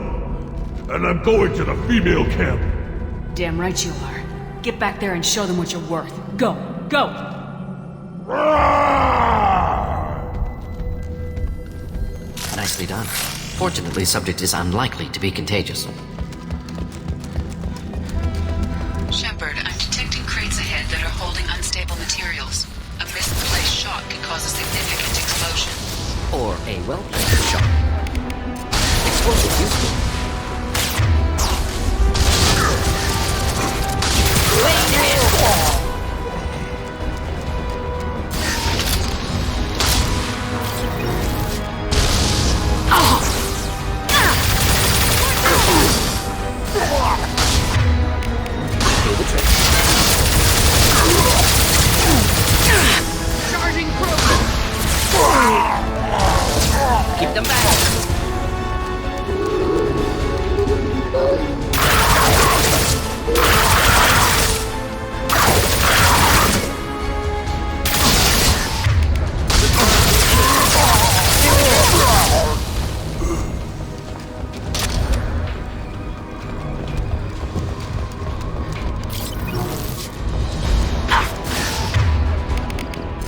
R: And I'm going to the female camp.
C: Damn right you are. Get back there and show them what you're worth. Go! Go!
B: Nicely done. Fortunately, subject is unlikely to be contagious.
O: Shepard, I'm detecting crates ahead that are holding unstable materials. A misplaced shot could cause a significant explosion.
B: Or a well-placed shot. Explosive useful.
C: Charging Krogan! Keep them back!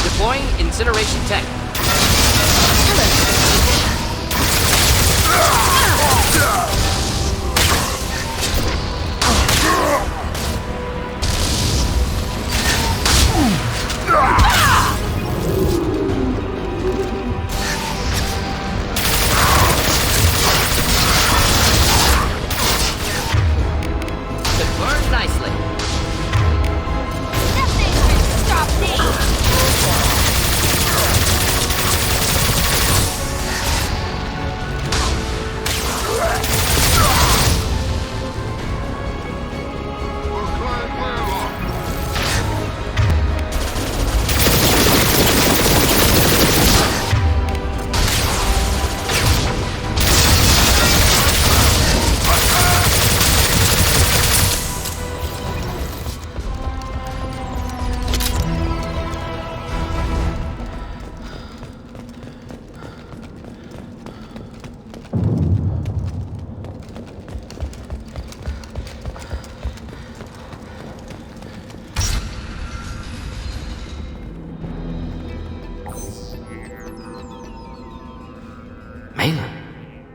B: Deploying incineration tech. Could burn nicely.
T: Nothing can stop me!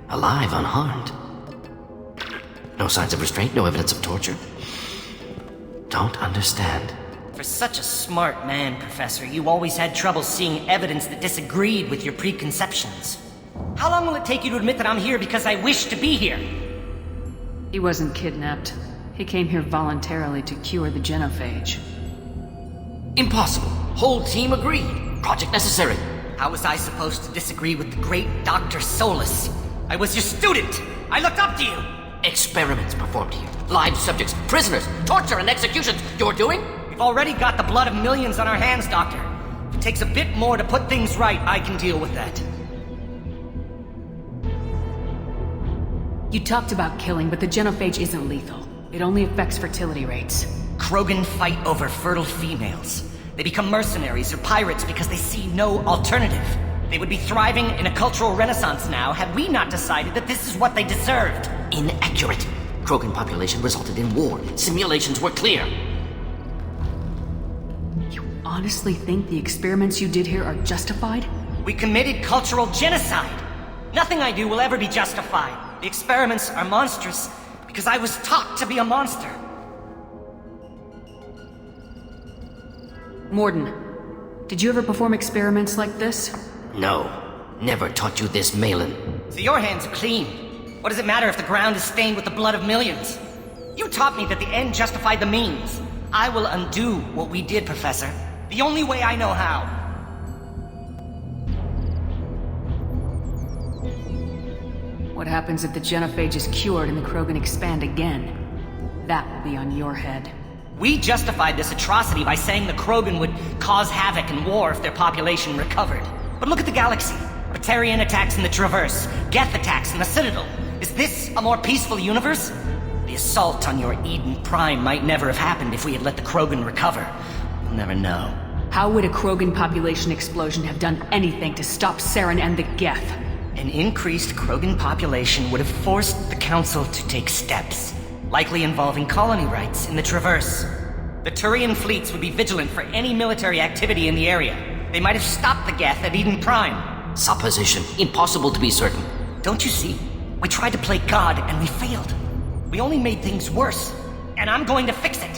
B: Alive, unharmed. No signs of restraint, no evidence of torture. Don't understand.
U: For
T: such a smart man, Professor, you always had trouble seeing evidence that disagreed with your preconceptions. How long will it take you to admit that I'm here because I wish to be here?
C: He wasn't kidnapped. He came here voluntarily to cure the genophage.
B: Impossible. Whole team agreed. Project necessary.
T: How was I supposed to disagree with the great Dr. Solus? I was your student! I looked up to you!
B: Experiments performed here. Live subjects, prisoners, torture and executions. You're doing?
T: We've already got the blood of millions on our hands, Doctor. If it takes a bit more to put things right, I can deal with that.
C: You talked about killing, but the genophage isn't lethal. It only affects fertility rates.
T: Krogan fight over fertile females. They become mercenaries or pirates because they see no alternative. They would be thriving in a cultural renaissance now had we not decided that this is what they deserved.
B: Inaccurate. Krogan population resulted in war. Simulations were clear.
C: You honestly think the experiments you did here are justified?
T: We committed cultural genocide. Nothing I do will ever be justified. The experiments are monstrous because I was taught to be a monster.
C: Morden, did you ever perform experiments like this?
B: No. Never taught you this, Malin.
T: So your hands are clean. What does it matter if the ground is stained with the blood of millions? You taught me that the end justified the means. I will undo what we did, Professor. The only way I know how.
C: What happens if the genophage is cured and the Krogan expand again? That will be on your head.
T: We justified this atrocity by saying the Krogan would cause havoc and war if their population recovered. But look at the galaxy. Batarian attacks in the Traverse, Geth attacks in the Citadel. Is this a more peaceful universe? The assault on your Eden Prime might never have happened if we had let the Krogan recover. We'll never know.
C: How would a Krogan population explosion have done anything to stop Saren and the Geth?
T: An increased Krogan population would have forced the Council to take steps, likely involving colony rights in the Traverse. The Turian fleets would be vigilant for any military activity in the area. They might have stopped the Geth at Eden Prime.
B: Supposition. Impossible to be certain.
T: Don't you see? We tried to play God and we failed. We only made things worse. And I'm going to fix it.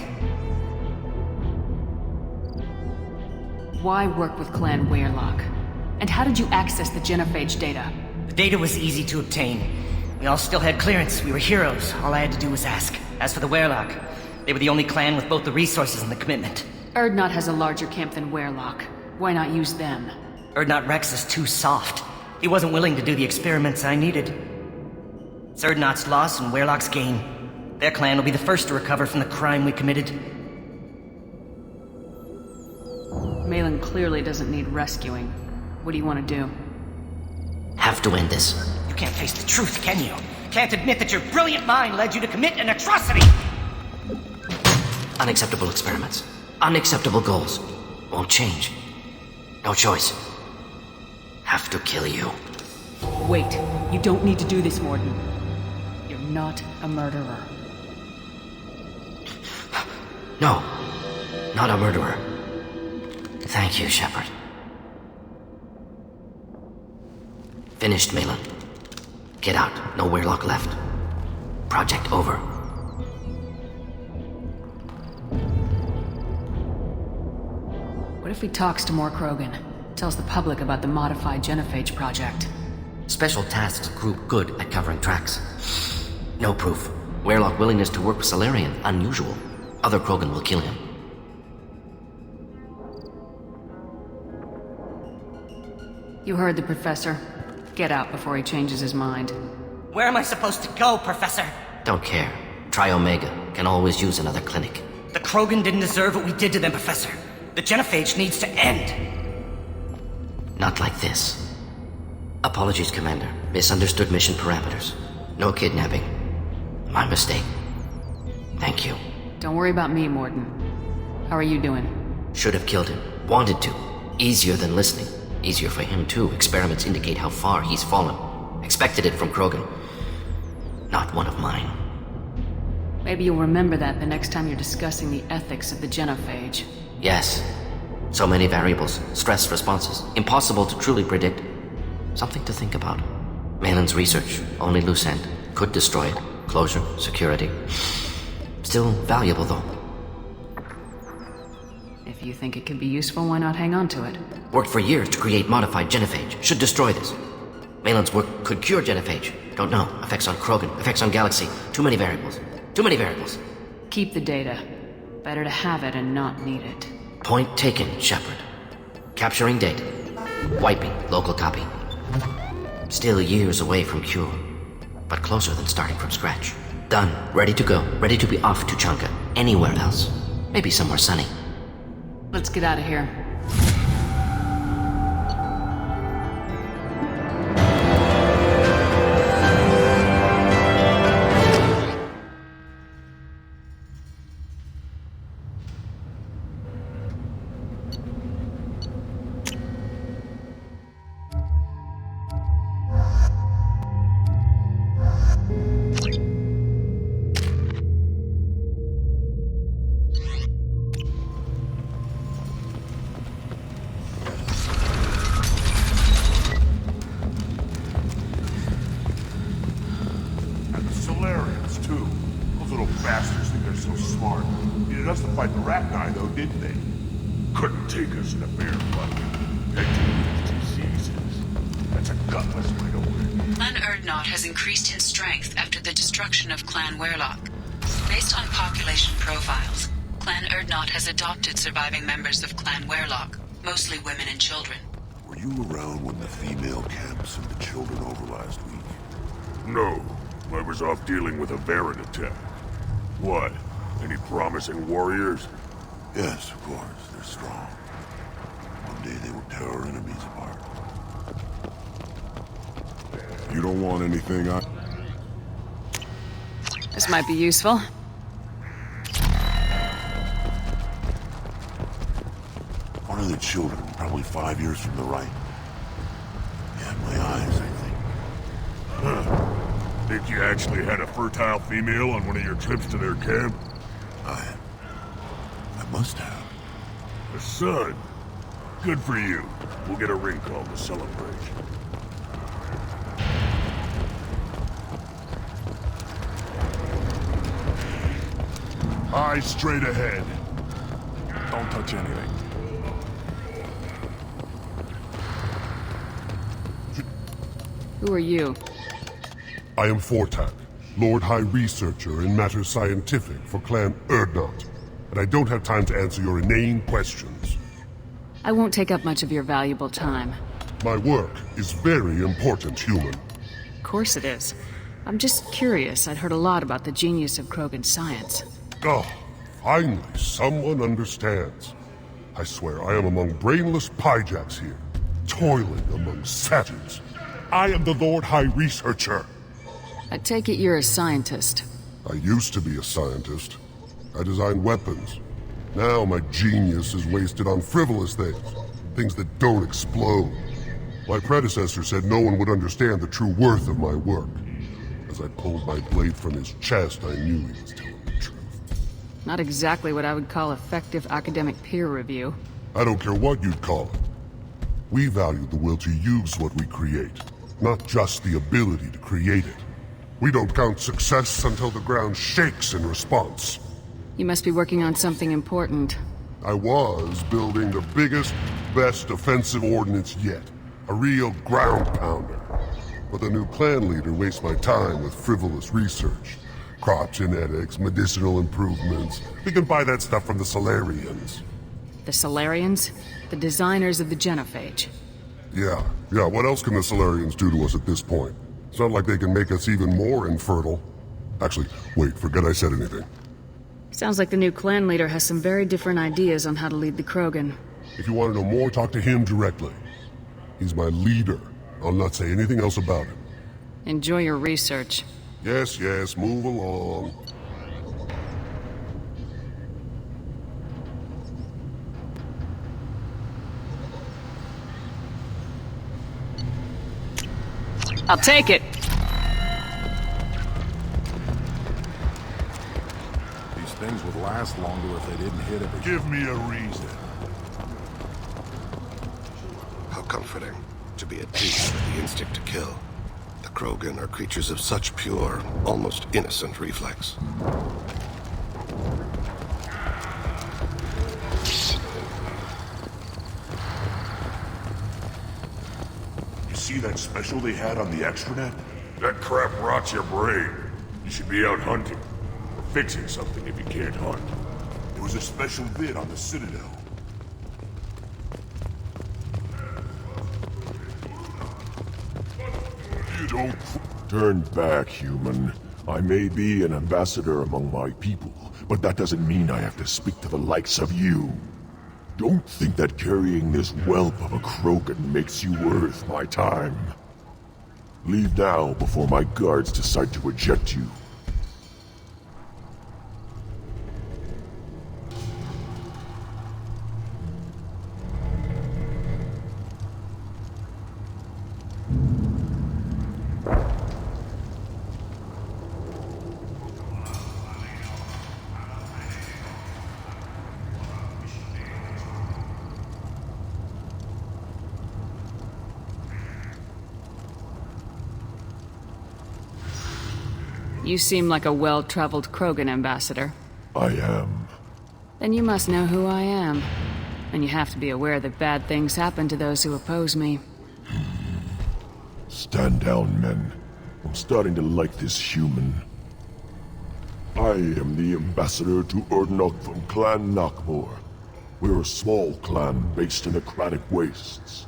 C: Why work with Clan Weirlock? And how did you access the genophage data?
T: The data was easy to obtain. We all still had clearance. We were heroes. All I had to do was ask. As for the Weirlock, they were the only clan with both the resources and the commitment.
C: Urdnot has a larger camp than Weirlock. Why not use them?
T: Urdnot Rex is too soft. He wasn't willing to do the experiments I needed. It's Urdnot's loss and Weirlock's gain. Their clan will be the first to recover from the crime we committed.
C: Malin clearly doesn't need rescuing. What do you want to do?
B: Have to end this.
T: You can't face the truth, can you? Can't admit that your brilliant mind led you to commit an atrocity!
B: Unacceptable experiments. Unacceptable goals. Won't change. No choice. Have to kill you.
C: Wait. You don't need to do this, Morden. You're not a murderer.
B: No. Not a murderer. Thank you, Shepard. Finished, Malin. Get out. No Weirlock left. Project over.
C: What if he talks to more Krogan? Tells the public about the modified genophage project?
B: Special Tasks Group good at covering tracks. No proof. Weirlock willingness to work with Salarian, unusual. Other Krogan will kill him.
C: You heard the Professor. Get out before he changes his mind.
T: Where am I supposed to go, Professor?
B: Don't care. Try Omega. Can always use another clinic.
T: The Krogan didn't deserve what we did to them, Professor. The genophage needs to end.
B: Not like this. Apologies, Commander. Misunderstood mission parameters. No kidnapping. My mistake. Thank you.
C: Don't worry about me, Morden. How are you doing?
B: Should have killed him. Wanted to. Easier than listening. Easier for him, too. Experiments indicate how far he's fallen. Expected it from Krogan. Not one of mine.
C: Maybe you'll remember that the next time you're discussing the ethics of the genophage.
B: Yes. So many variables. Stress responses. Impossible to truly predict. Something to think about. Malin's research. Only loose end. Could destroy it. Closure. Security. Still valuable, though.
C: you think it could be useful, why not hang on to it?
B: Worked for years to create modified genophage. Should destroy this. Malin's work could cure genophage. Don't know. Effects on Krogan, effects on Galaxy. Too many variables. Too many variables.
C: Keep the data. Better to have it and not need it.
B: Point taken, Shepard. Capturing data. Wiping local copy. Still years away from cure, but closer than starting from scratch. Done. Ready to go. Ready to be off to Chanka. Anywhere else. Maybe somewhere sunny.
C: Let's get out of here.
R: Didn't they? Couldn't take us in a fair fight. Pegged diseases. That's a gutless way to win.
O: Clan Urdnot has increased in strength after the destruction of Clan Werlock. Based on population profiles, Clan Urdnot has adopted surviving members of Clan Werlock, mostly women and children.
N: Were you around when the female camps sent the children over last week?
R: No. I was off dealing with a Varren attack. What? Any promising warriors?
N: Yes, of course. They're strong. One day they will tear our enemies apart.
Q: You don't want anything,
C: This might be useful.
N: One of the children, probably 5 years from the right. Yeah, my eyes, I think.
R: Huh. Think you actually had a fertile female on one of your trips to their camp?
N: I must have.
R: A son. Good for you. We'll get a ring call to celebrate. Eyes straight ahead.
Q: Don't touch anything.
C: Who are you?
R: I am Fortak, Lord High Researcher in matters scientific for Clan Urdnot. And I don't have time to answer your inane questions.
C: I won't take up much of your valuable time.
R: My work is very important, human.
C: Of course it is. I'm just curious. I'd heard a lot about the genius of Krogan science.
R: Oh, finally, someone understands. I swear I am among brainless pyjacks here, toiling among savages. I am the Lord High Researcher.
C: I take it you're a scientist.
R: I used to be a scientist. I designed weapons. Now my genius is wasted on frivolous things. Things that don't explode. My predecessor said no one would understand the true worth of my work. As I pulled my blade from his chest, I knew he was telling the truth.
C: Not exactly what I would call effective academic peer review.
R: I don't care what you'd call it. We value the will to use what we create, not just the ability to create it. We don't count success until the ground shakes in response.
C: You must be working on something important.
R: I was building the biggest, best offensive ordnance yet. A real ground pounder. But the new clan leader wastes my time with frivolous research. Crop genetics, medicinal improvements. We can buy that stuff from the Solarians.
C: The Solarians? The designers of the genophage.
R: Yeah, what else can the Solarians do to us at this point? It's not like they can make us even more infertile. Actually, wait, forget I said anything.
C: Sounds like the new clan leader has some very different ideas on how to lead the Krogan.
R: If you want to know more, talk to him directly. He's my leader. I'll not say anything else about him.
C: Enjoy your research.
R: Yes, move along.
C: I'll take it.
Q: These things would last longer if they didn't hit everything.
R: Give me a reason.
U: How comforting to be at peace with the instinct to kill. The Krogan are creatures of such pure, almost innocent reflex.
R: see that special they had on the extranet? That crap rots your brain. You should be out hunting. Or fixing something if you can't hunt. There was a special vid on the Citadel. You don't...
Q: Turn back, human. I may be an ambassador among my people, but that doesn't mean I have to speak to the likes of you. Don't think that carrying this whelp of a Krogan makes you worth my time. Leave now before my guards decide to eject you.
C: You seem like a well-traveled Krogan ambassador.
Q: I am.
C: Then you must know who I am. And you have to be aware that bad things happen to those who oppose me.
Q: Stand down, men. I'm starting to like this human. I am the ambassador to Urdnot from Clan Nakmor. We're a small clan based in the Kratic Wastes.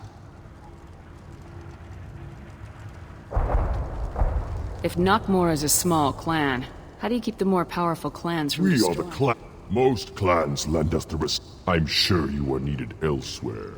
C: If Nakmor is a small clan, how do you keep the more powerful clans from
Q: We are
C: destroying?
Q: the clan. Most clans lend us the respect. I'm sure you are needed elsewhere.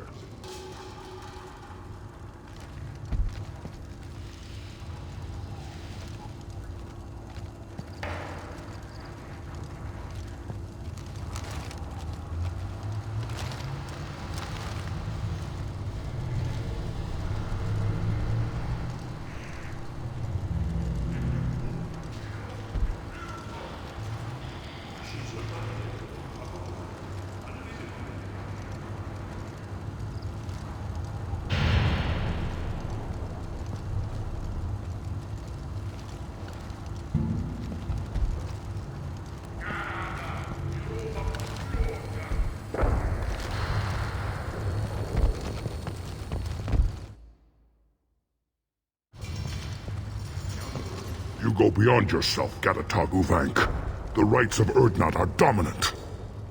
R: You go beyond yourself, Gatatog Uvank. The rights of Urdnot are dominant.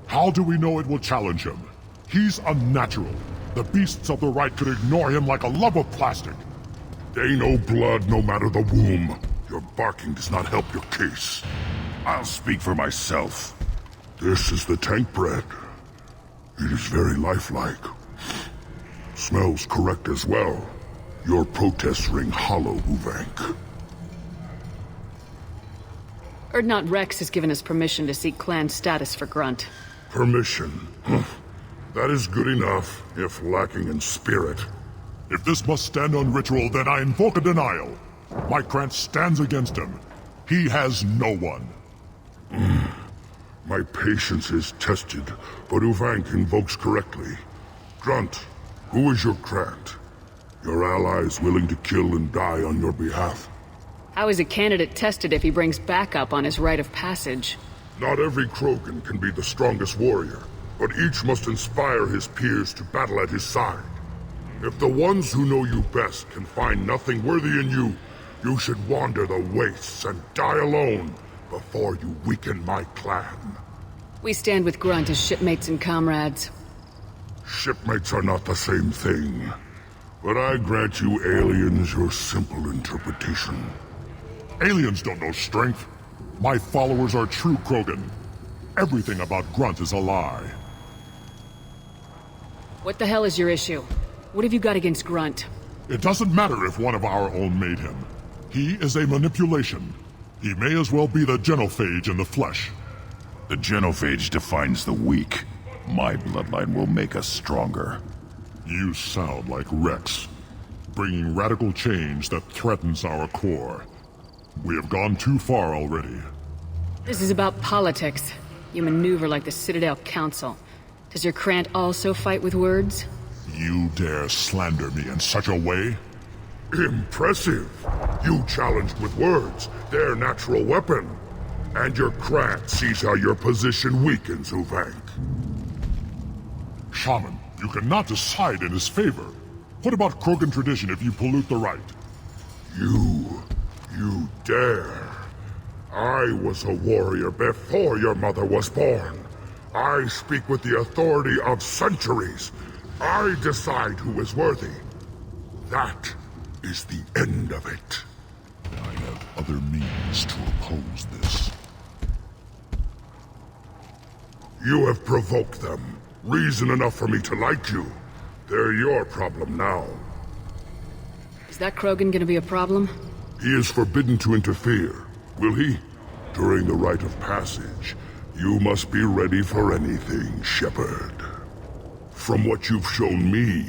A: How do we know it will challenge him? He's unnatural. The beasts of the right could ignore him like a lump of plastic.
R: They know blood no matter the womb. Your barking does not help your case. I'll speak for myself. This is the tank bread. It is very lifelike. Smells correct as well. Your protests ring hollow, Uvank.
C: Urdnot Rex has given us permission to seek clan status for Grunt.
R: Permission. That is good enough, if lacking in spirit.
A: If this must stand on ritual, then I invoke a denial. My Krant stands against him. He has no one.
R: My patience is tested, but Uvank invokes correctly. Grunt, who is your Krant? Your allies willing to kill and die on your behalf?
C: How is a candidate tested if he brings backup on his rite of passage?
R: Not every Krogan can be the strongest warrior, but each must inspire his peers to battle at his side. If the ones who know you best can find nothing worthy in you, you should wander the wastes and die alone before you weaken my clan.
C: We stand with Grunt as shipmates and comrades.
R: Shipmates are not the same thing, but I grant you aliens your simple interpretation.
A: Aliens don't know strength. My followers are true Krogan. Everything about Grunt is a lie.
C: What the hell is your issue? What have you got against Grunt?
A: It doesn't matter if one of our own made him. He is a manipulation. He may as well be the genophage in the flesh.
S: The genophage defines the weak. My bloodline will make us stronger.
A: You sound like Rex, bringing radical change that threatens our core. We have gone too far already.
C: This is about politics. You maneuver like the Citadel Council. Does your Krant also fight with words?
A: You dare slander me in such a way?
R: Impressive! You challenged with words, their natural weapon. And your Krant sees how your position weakens, Uvank.
A: Shaman, you cannot decide in his favor. What about Krogan tradition if you pollute the rite?
R: You dare. I was a warrior before your mother was born. I speak with the authority of centuries. I decide who is worthy. That is the end of it.
A: I have other means to oppose this.
R: You have provoked them. Reason enough for me to like you. They're your problem now.
C: Is that Krogan gonna be a problem?
R: He is forbidden to interfere, will he? During the rite of passage, you must be ready for anything, Shepard. From what you've shown me,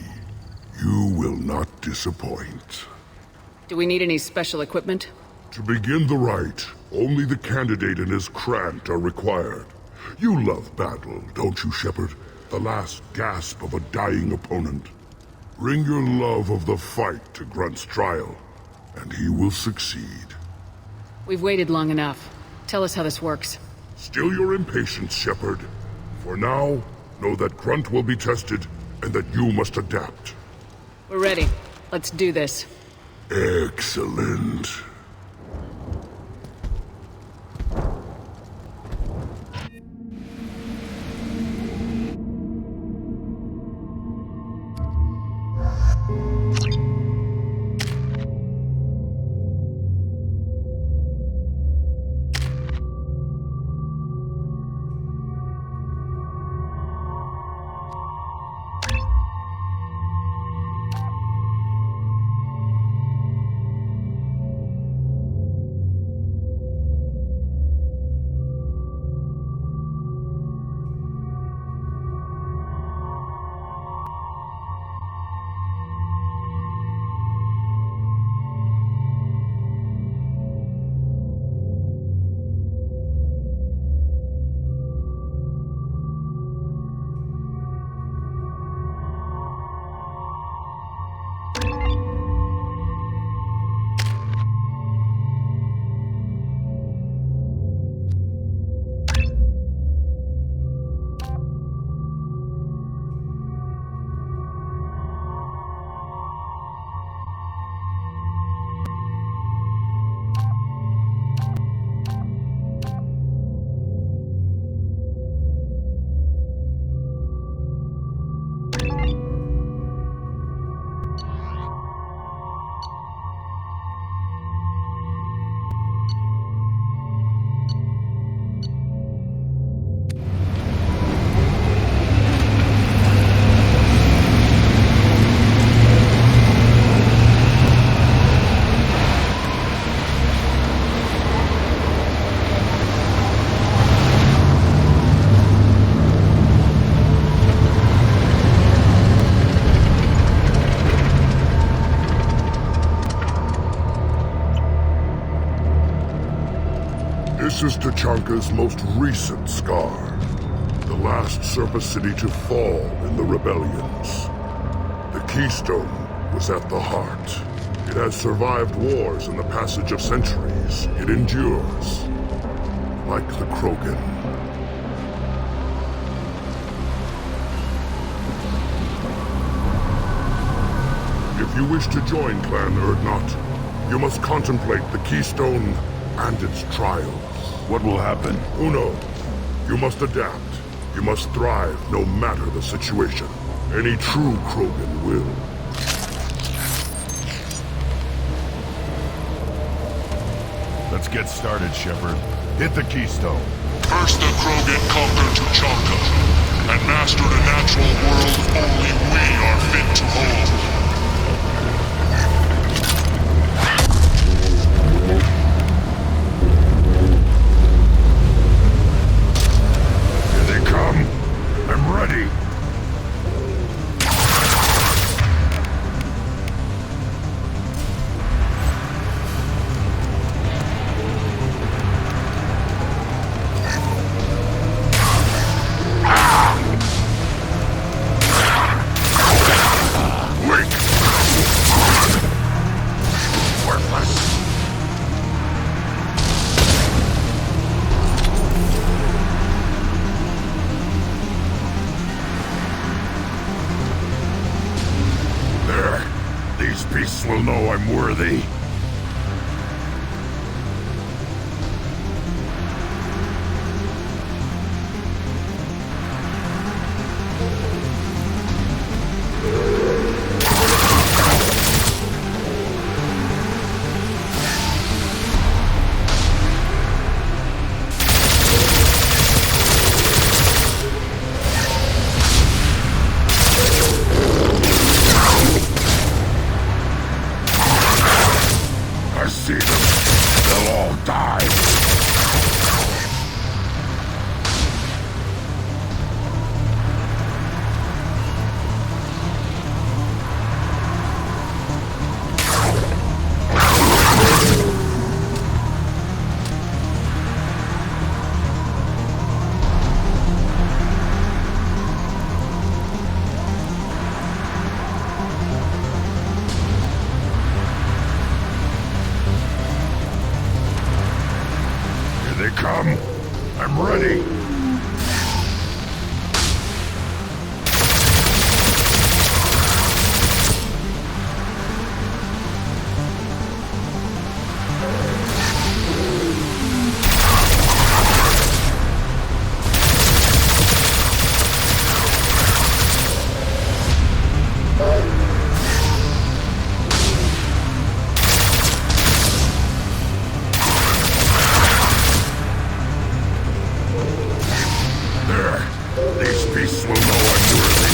R: you will not disappoint.
C: Do we need any special equipment?
R: To begin the rite, only the candidate and his Krant are required. You love battle, don't you, Shepard? The last gasp of a dying opponent. Bring your love of the fight to Grunt's trial, and he will succeed.
C: We've waited long enough. Tell us how this works.
R: Still your impatience, Shepard. For now, know that Grunt will be tested, and that you must adapt.
C: We're ready. Let's do this.
R: Excellent. This is Tachanka's most recent scar. The last surface city to fall in the rebellions. The Keystone was at the heart. It has survived wars and the passage of centuries. It endures. Like the Krogan. If you wish to join Clan Urdnot, you must contemplate the Keystone and its trials.
S: What will happen?
R: Who knows? You must adapt. You must thrive no matter the situation. Any true Krogan will.
S: Let's get started, Shepard. Hit the Keystone.
A: First the Krogan conquered Tachanka, and mastered a natural world only we are fit to hold.
R: Here they come. I'm ready. Wait!
S: beasts will know I'm worthy. I see them. They'll all die. Here they come. I'm ready. These beasts will know I'm worthy.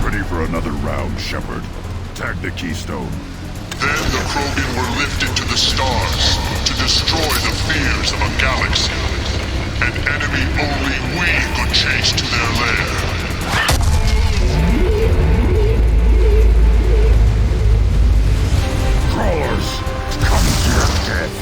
S: Ready for another round, Shepard. Tag the keystone.
R: Then the Krogan were lifted to the stars to destroy the fears of a galaxy. An enemy only we could chase to their lair.
S: Crawlers, come to your death.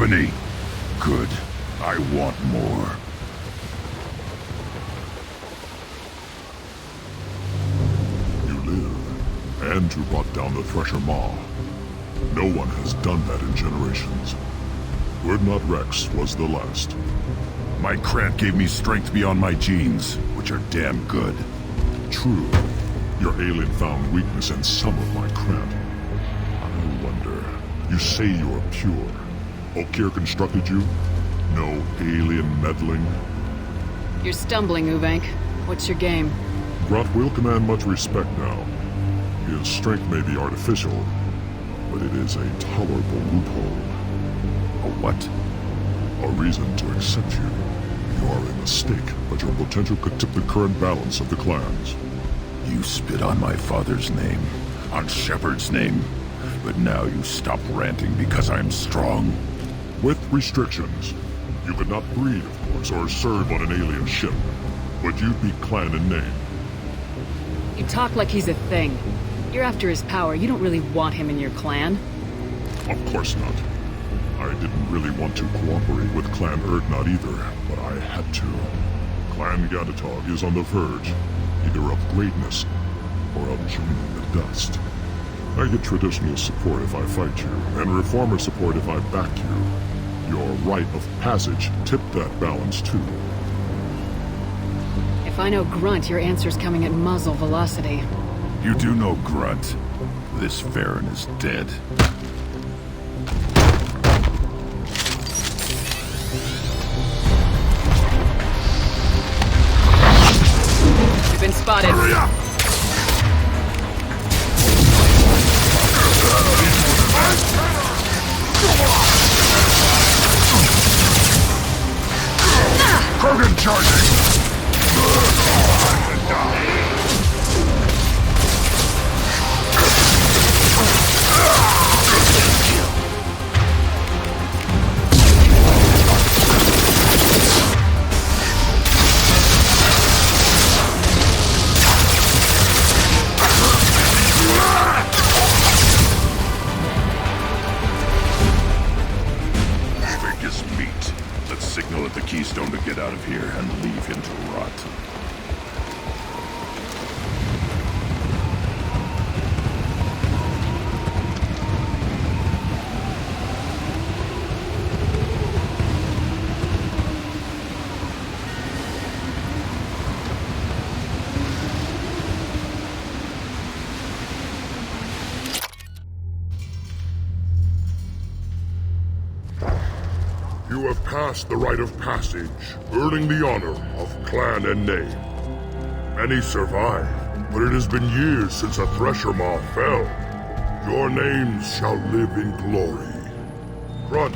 S: company. Good. I want more.
A: You live, and you brought down the Thresher Maw. No one has done that in generations. Urdnot Rex was the last.
S: My Krant gave me strength beyond my genes, which are damn good.
A: True. Your alien found weakness in some of my Krant. I wonder... You say you're pure. Okeer constructed you? No alien meddling?
C: You're stumbling, Uvank. What's your game?
A: Grunt will command much respect now. His strength may be artificial, but it is a tolerable loophole.
S: A what?
A: A reason to accept you. You are a mistake, but your potential could tip the current balance of the clans.
S: You spit on my father's name, on Shepard's name, but now you stop ranting because I'm strong.
A: With restrictions. You could not breed, of course, or serve on an alien ship, but you'd be clan in name.
C: You talk like he's a thing. You're after his power. You don't really want him in your clan.
A: Of course not. I didn't really want to cooperate with Clan Urdnot either, but I had to. Clan Gatatog is on the verge, either of greatness or of joining the dust. I get traditional support if I fight you, and reformer support if I back you. Your rite of passage tipped that balance too.
C: If I know Grunt, your answer's coming at muzzle velocity.
S: You do know Grunt. This Farron is dead.
C: You've been spotted.
R: Hurry up!
S: Krogan charging! Signal at the Keystone to get out of here and leave him to rot.
R: You have passed the rite of passage, earning the honor of clan and name. Many survive, but it has been years since a Thresher Maw fell. Your names shall live in glory. Grunt,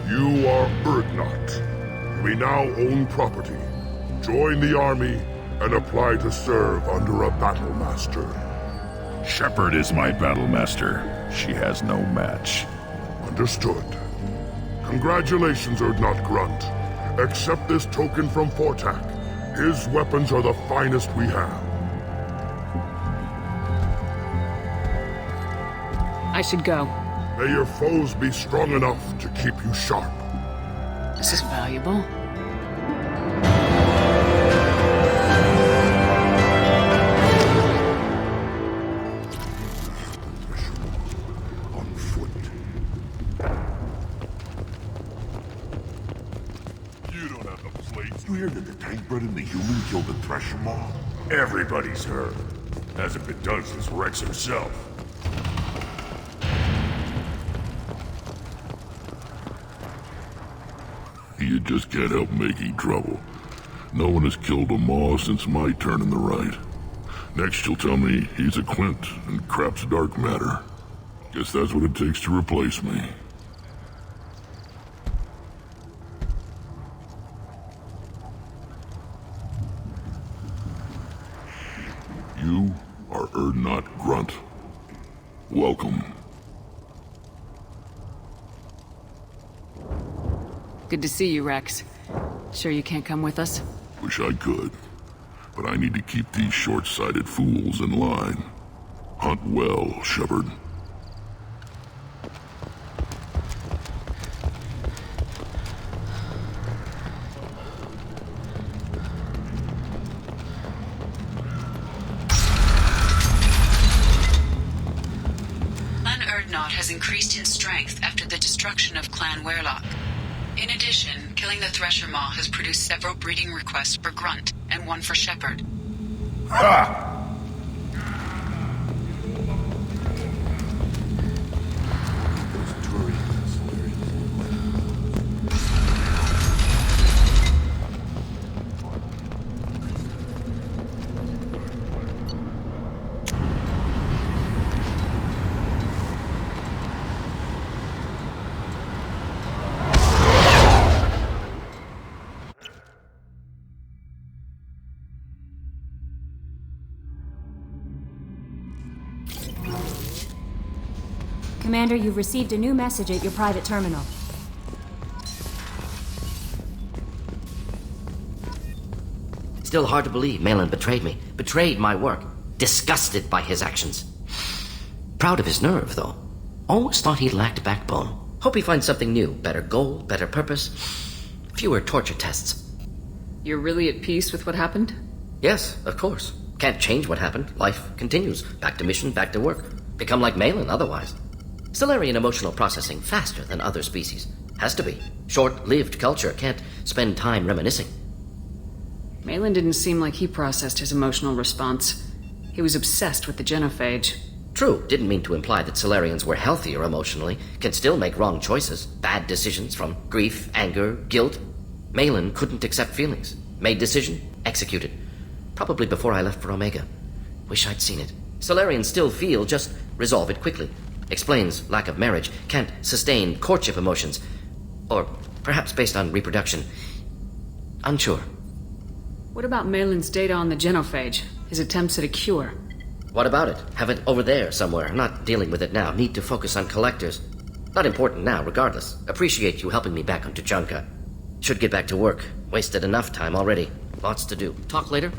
R: you are Urdnot. You may now own property. Join the army and apply to serve under a battle master.
S: Shepard is my battle master. She has no match.
R: Understood. Congratulations, Urdnot Grunt. Accept this token from Fortak. His weapons are the finest we have.
C: I should go.
R: May your foes be strong enough to keep you sharp.
C: This is valuable.
R: You hear that the tank bred and the human killed the Thresher Maw? Everybody's heard. Hasn't been done since Rex himself.
N: You just can't help making trouble. No one has killed a Maw since my turn in the right. Next you'll tell me he's a Quint and crap's dark matter. Guess that's what it takes to replace me. You are Urdnot Grunt. Welcome.
C: Good to see you, Rex. Sure you can't come with us?
N: Wish I could, but I need to keep these short-sighted fools in line. Hunt well, Shepard.
O: has increased in strength after the destruction of Clan Werlock. In addition, killing the Thresher Maw has produced several breeding requests for Grunt, and one for Shepard.
R: Ha!
G: Commander, you've received a new message at your private terminal.
B: Still hard to believe Malin betrayed me. Betrayed my work. Disgusted by his actions. Proud of his nerve, though. Always thought he lacked backbone. Hope he finds something new. Better goal, better purpose. Fewer torture tests.
C: You're really at peace with what happened?
B: Yes, of course. Can't change what happened. Life continues. Back to mission, back to work. Become like Malin otherwise. Solarian emotional processing faster than other species. Has to be. Short-lived culture can't spend time reminiscing.
C: Malin didn't seem like he processed his emotional response. He was obsessed with the genophage.
B: True, didn't mean to imply that Solarians were healthier emotionally, can still make wrong choices, bad decisions from grief, anger, guilt. Malin couldn't accept feelings. Made decision, executed. Probably before I left for Omega. Wish I'd seen it. Solarians still feel, just resolve it quickly. Explains lack of marriage, can't sustain courtship emotions. Or perhaps based on reproduction. Unsure.
C: What about Malin's data on the genophage? His attempts at a cure?
B: What about it? Have it over there somewhere. Not dealing with it now. Need to focus on collectors. Not important now, regardless. Appreciate you helping me back on Tuchanka. Should get back to work. Wasted enough time already. Lots to do. Talk later?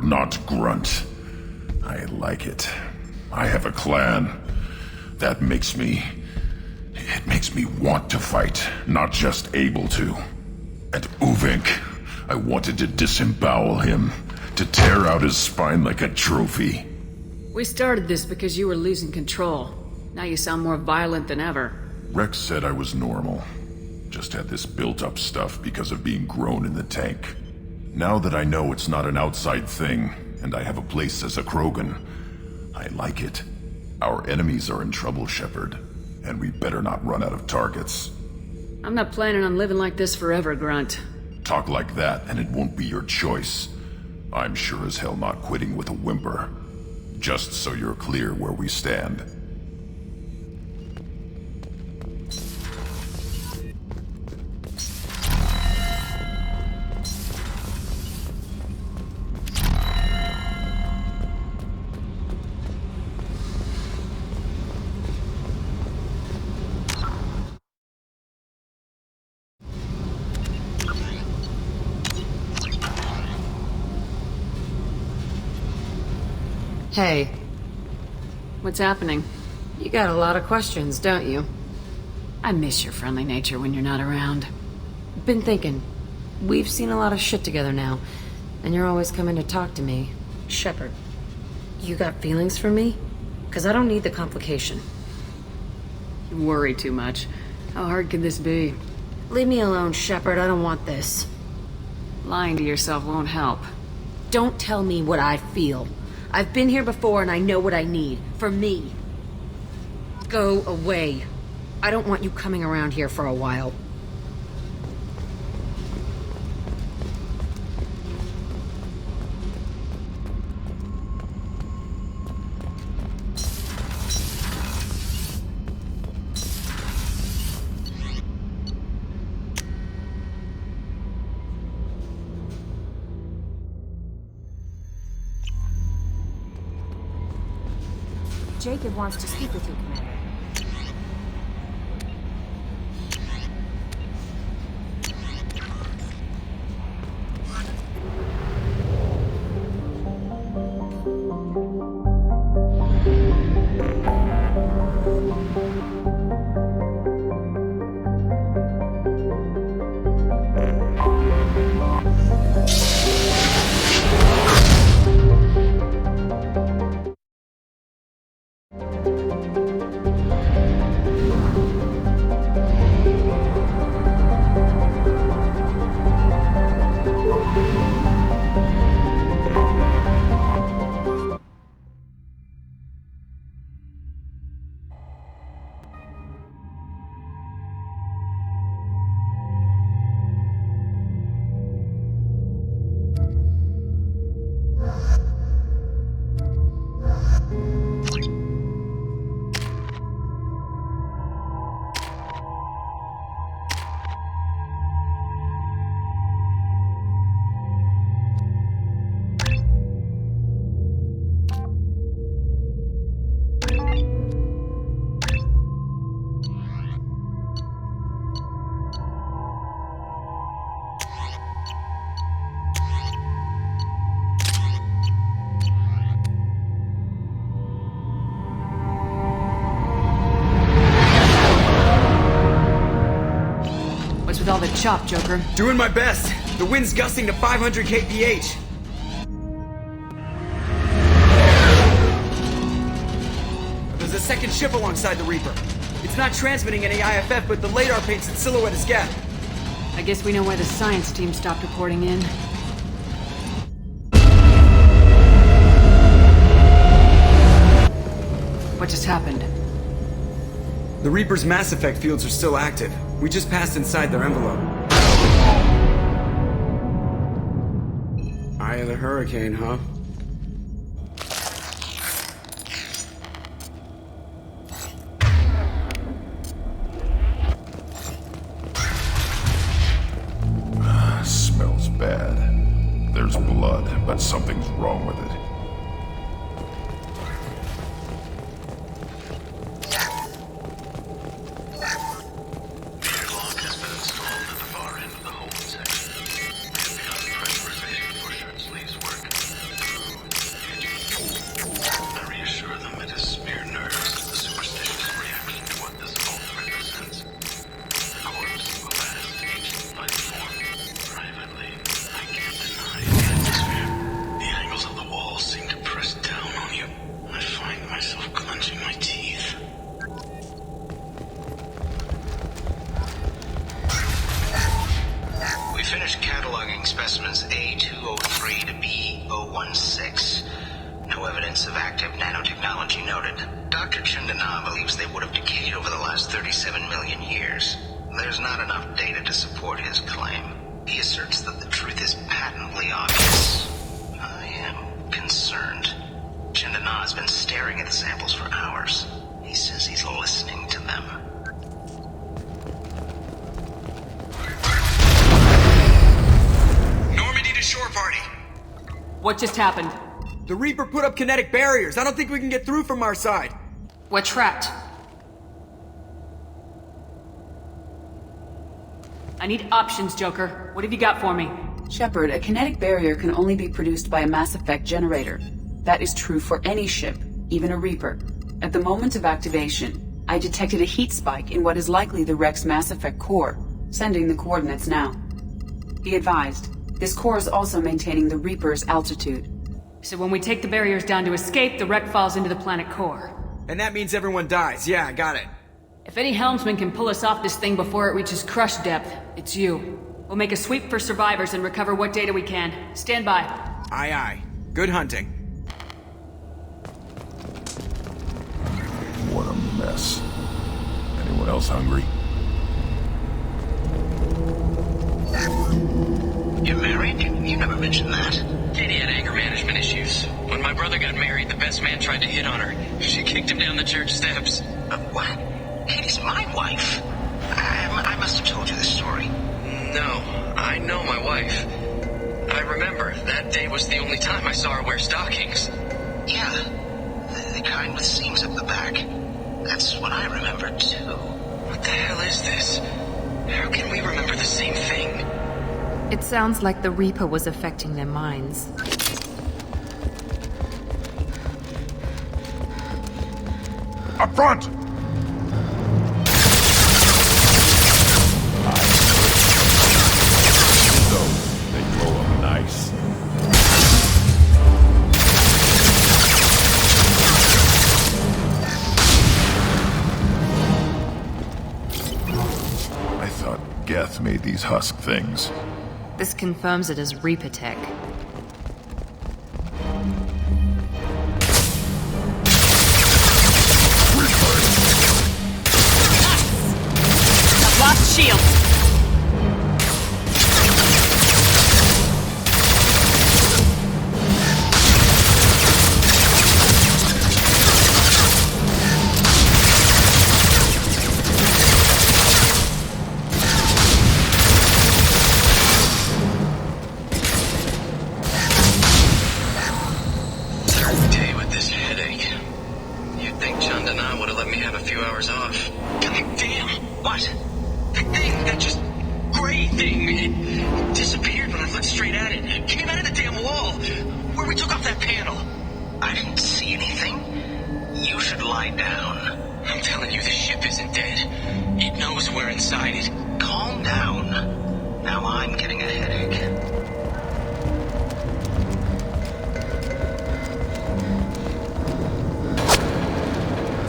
S: Not grunt. I like it. I have a clan. That makes me... It makes me want to fight, not just able to. And Uvink, I wanted to disembowel him, to tear out his spine like a trophy.
C: We started this because you were losing control. Now you sound more violent than ever.
S: Rex said I was normal. Just had this built-up stuff because of being grown in the tank. Now that I know it's not an outside thing, and I have a place as a Krogan, I like it. Our enemies are in trouble, Shepard, and we better not run out of targets.
C: I'm not planning on living like this forever, Grunt.
S: Talk like that, and it won't be your choice. I'm sure as hell not quitting with a whimper. Just so you're clear where we stand.
E: Hey.
C: What's happening?
E: You got a lot of questions, don't you?
C: I miss your friendly nature when you're not around.
E: Been thinking. We've seen a lot of shit together now, and you're always coming to talk to me. Shepard, you got feelings for me? 'Cause I don't need the complication.
C: You worry too much. How hard could this be?
E: Leave me alone, Shepard. I don't want this.
C: Lying to yourself won't help.
E: Don't tell me what I feel. I've been here before and I know what I need. For me. Go away. I don't want you coming around here for a while.
G: Jacob wants to speak with you, Commander.
C: With all the chop, Joker.
J: Doing my best. The wind's gusting to 500 kph. There's a second ship alongside the Reaper. It's not transmitting any IFF, but the radar paints its silhouette as Geth.
C: I guess we know why the science team stopped reporting in. What just happened?
J: The Reaper's mass effect fields are still active. We just passed inside their envelope. Eye of the hurricane, huh?
S: Smells bad. There's blood, but something's wrong with it.
F: Specimens A203 to B016. No evidence of active nanotechnology noted. Dr. Chandana believes they would have decayed over the last 37 million years. There's not enough data to support his claim. He asserts that the truth is patently obvious. I am concerned. Chandana has been staring at the samples for hours. He says he's listening to them. Shore party.
C: What just happened?
J: The Reaper put up kinetic barriers. I don't think we can get through from our side.
C: We're trapped. I need options, Joker. What have you got for me?
V: Shepard, a kinetic barrier can only be produced by a mass effect generator. That is true for any ship, even a Reaper. At the moment of activation, I detected a heat spike in what is likely the Rex mass effect core, sending the coordinates now. Be advised. This core is also maintaining the Reaper's altitude.
C: So when we take the barriers down to escape, the wreck falls into the planet core.
J: And that means everyone dies. Yeah, I got it.
C: If any helmsman can pull us off this thing before it reaches crush depth, it's you. We'll make a sweep for survivors and recover what data we can. Stand by.
J: Aye, aye. Good hunting.
S: What a mess. Anyone else hungry?
F: You're married? You never mentioned that.
W: Katie had anger management issues. When my brother got married, the best man tried to hit on her. She kicked him down the church steps.
F: What? Katie's my wife. I must have told you this story.
W: No, I know my wife. I remember, that day was the only time I saw her wear stockings.
F: Yeah. the kind with seams up the back. That's what I remember, too.
W: What the hell is this? How can we remember the same thing?
E: It sounds like the Reaper was affecting their minds.
S: Up front! They blow up nice. I thought Geth made these husk things.
E: This confirms it as Reaper tech.
C: I've lost shield.
W: Third day with this headache. You'd think Chandana would have let me have a few hours off. God damn! What? The thing, that just gray thing, it disappeared when I looked straight at it. It came out of the damn wall, where we took off that panel.
F: I didn't see anything. You should lie down.
W: I'm telling you, the ship isn't dead. It knows we're inside it.
F: Calm down. Now I'm getting a headache.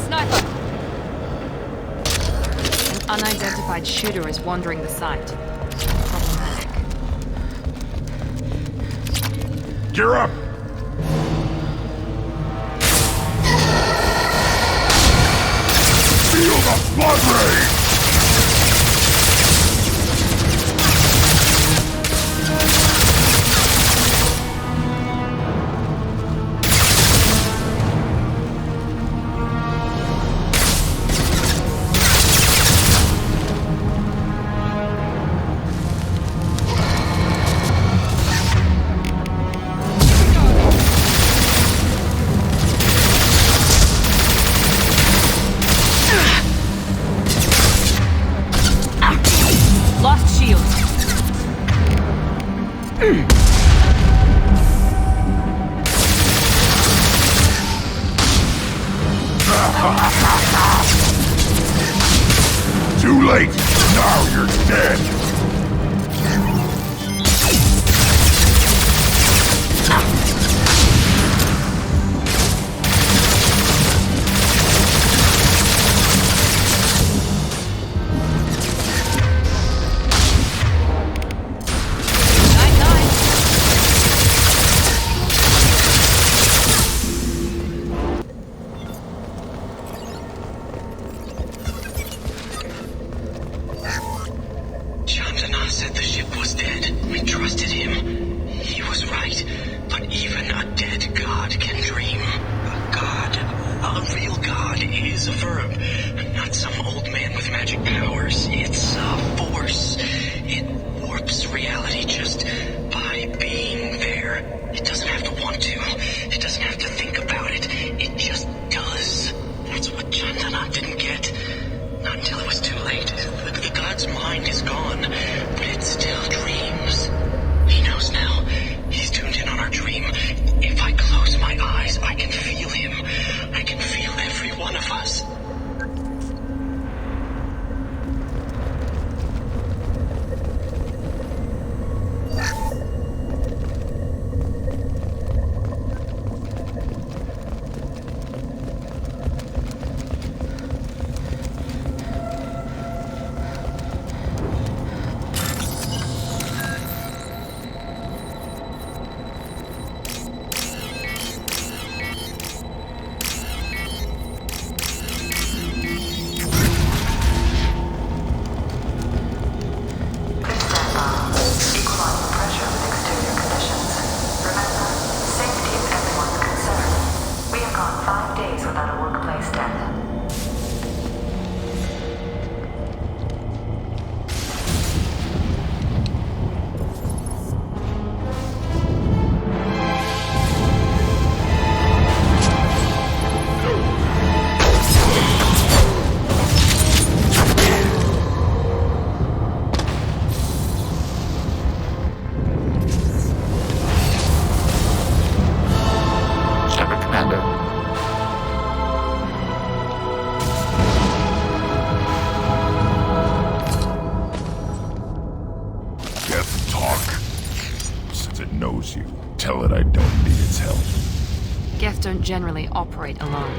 E: Sniper! An unidentified shooter is wandering the site. Problematic.
S: Gear up! Feel the blood rage!
C: Lost shield.
S: Too late! Now you're dead!
W: Chandana said the ship was dead. We trusted him. He was right. But even a dead god can dream. A god, a real god, is a verb. Not some old man with magic powers. It's a force. It warps reality just by being there. It doesn't have to want to. It doesn't have to think about it. It just does. That's what Chandana didn't get. Not until it was too late. The god's mind is gone, but it still dreams. He knows now. He's tuned in on our dream. If I close my eyes, I can feel him. I can feel every one of us.
S: tell it I don't need its help.
E: Geth don't generally operate alone.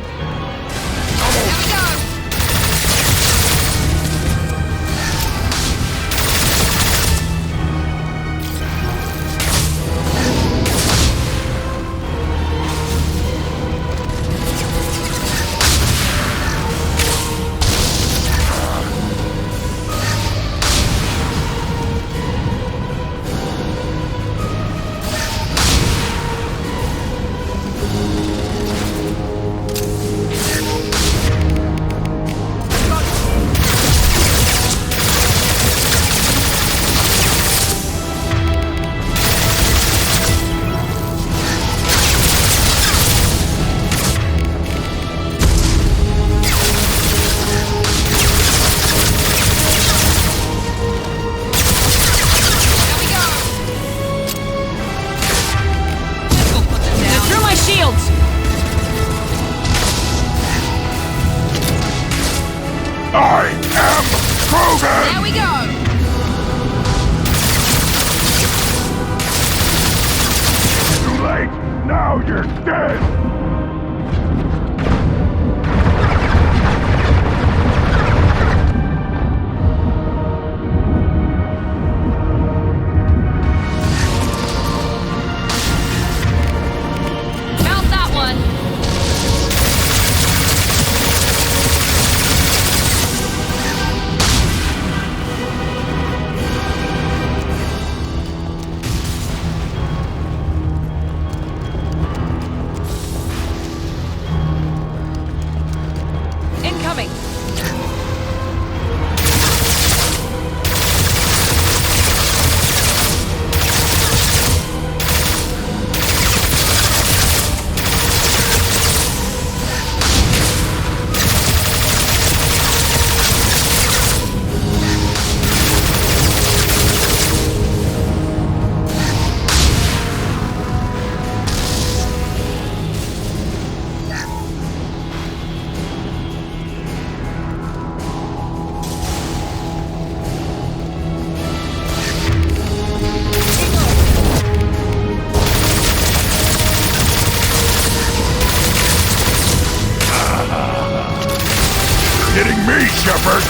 R: Hitting me, Shepard!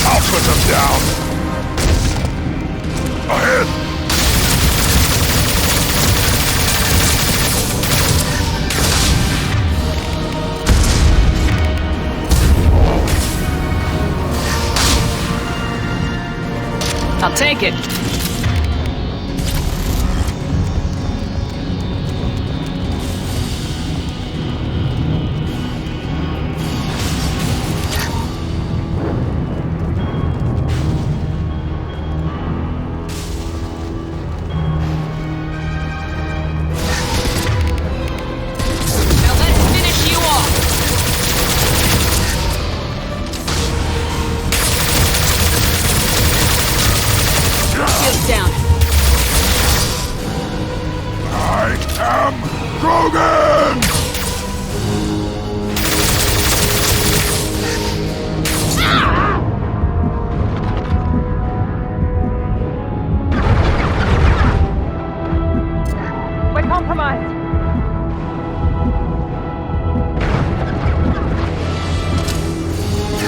R: I'll put them down. Ahead!
C: I'll take it.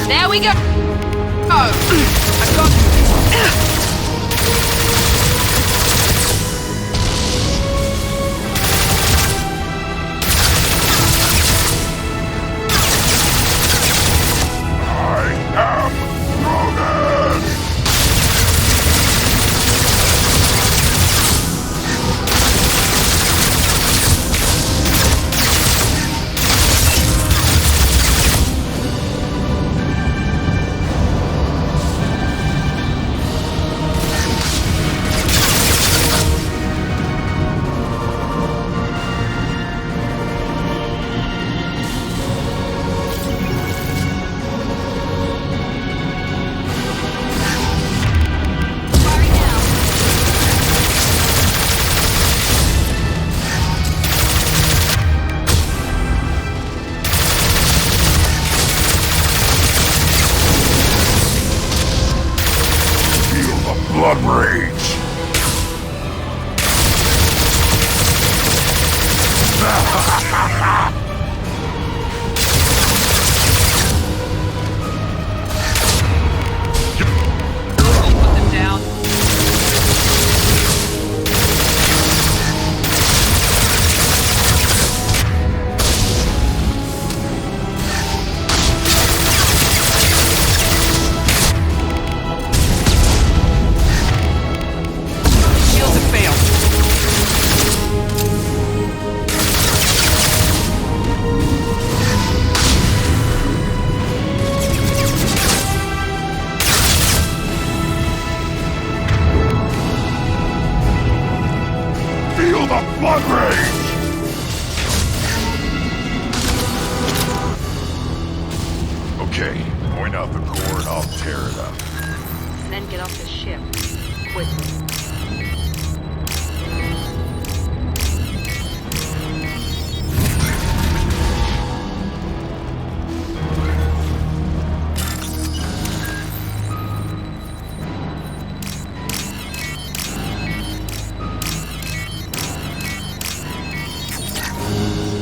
D: There we go! Oh, I've
S: out the core and I'll tear it up.
M: And then get off the ship. Quickly.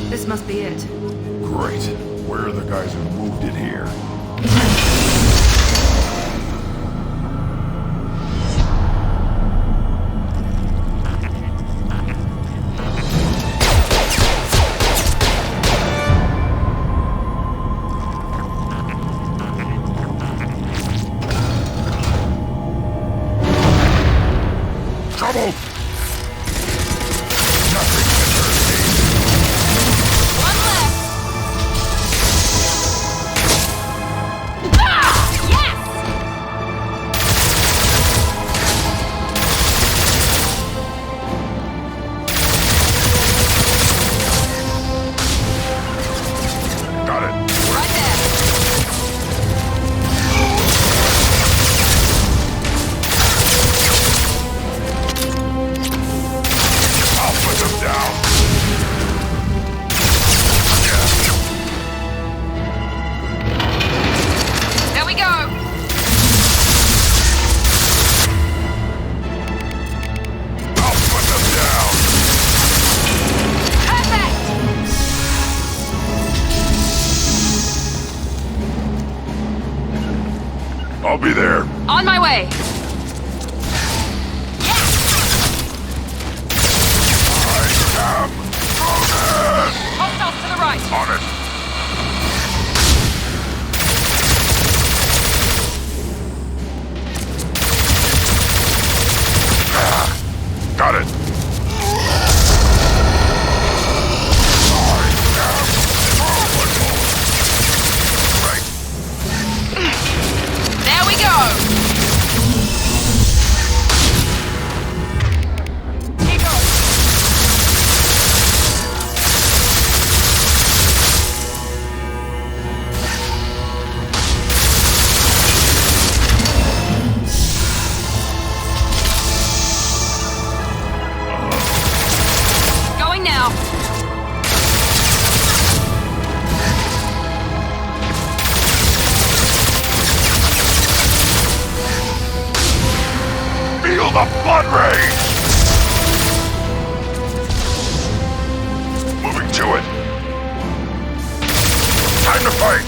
E: This must be it.
S: Great. Where are the guys who moved it here? Trouble! Nothing can hurt me.
M: One left! Ah! Yes!
S: Got it.
M: Right there.
S: I'll put them down.
M: There we go!
S: I'll put them down.
M: Perfect!
S: I'll be there.
M: On my way! Hostiles to the right!
S: On it. Got it.
M: There we go! Keep going! Going now!
S: Feel the blood rage! Moving to it. Time to fight!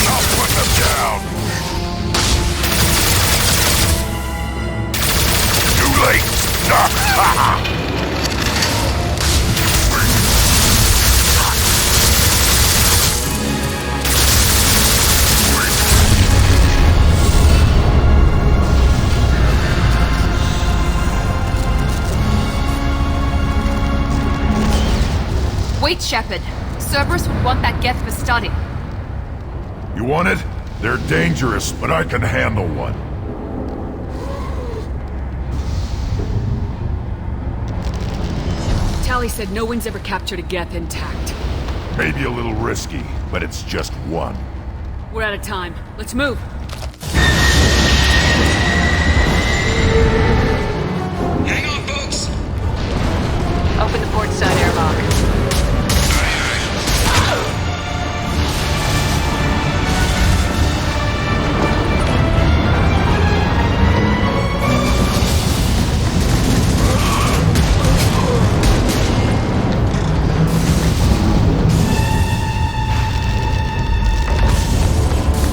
S: I'll put them down. Too late!
C: Wait, Shepard. Cerberus would want that Geth for study.
S: You want it? They're dangerous, but I can handle one.
C: Tally said no one's ever captured a Geth intact.
S: Maybe a little risky, but it's just one.
C: We're out of time. Let's move.
F: Hang on, folks!
C: Open the port side airlock.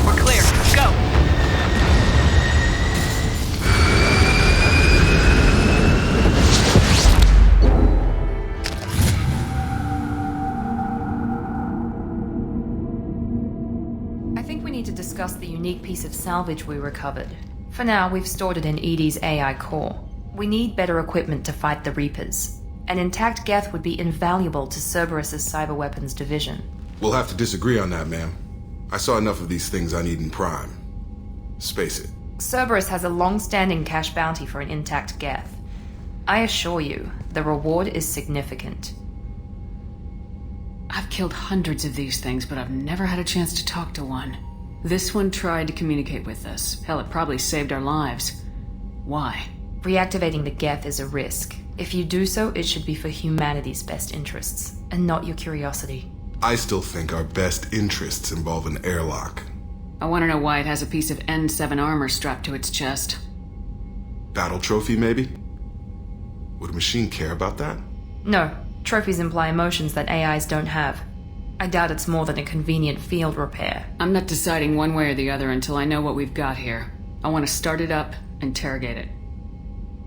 C: We're clear. Go!
E: I think we need to discuss the unique piece of salvage we recovered. For now, we've stored it in Edie's AI core. We need better equipment to fight the Reapers. An intact Geth would be invaluable to Cerberus's cyber weapons division.
I: We'll have to disagree on that, ma'am. I saw enough of these things I need in Prime. Space it.
E: Cerberus has a long-standing cash bounty for an intact Geth. I assure you, the reward is significant. I've
C: I've killed hundreds of these things, but I've never had a chance to talk to one. This one tried to communicate with us. Hell, it probably saved our lives. Why?
E: Reactivating the Geth is a risk. If you do so, it should be for humanity's best interests, and not your curiosity.
I: I still think our best interests involve an airlock.
C: I want to know why it has a piece of N7 armor strapped to its chest.
I: Battle trophy, maybe? Would a machine care about that?
E: No. Trophies imply emotions that AIs don't have. I doubt it's more than a convenient field repair.
C: I'm not deciding one way or the other until I know what we've got here. I want to start it up, interrogate it.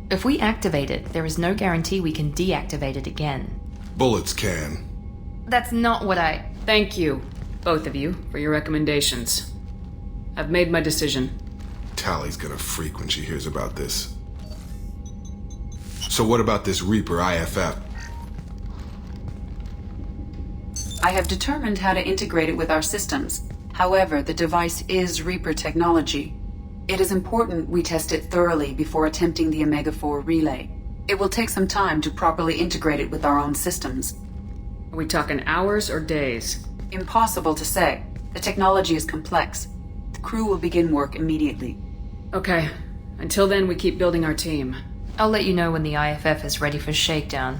E: If we activate it, there is no guarantee we can deactivate it again.
I: Bullets can.
E: That's not what I...
C: Thank you, both of you, for your recommendations. I've made my decision.
I: Tally's gonna freak when she hears about this. So what about this Reaper IFF?
V: I have determined how to integrate it with our systems. However, the device is Reaper technology. It is important we test it thoroughly before attempting the Omega-4 relay. It will take some time to properly integrate it with our own systems.
C: Are we talking hours or days?
V: Impossible to say. The technology is complex. The crew will begin work immediately.
C: Okay. Until then, we keep building our team.
E: I'll let you know when the IFF is ready for shakedown.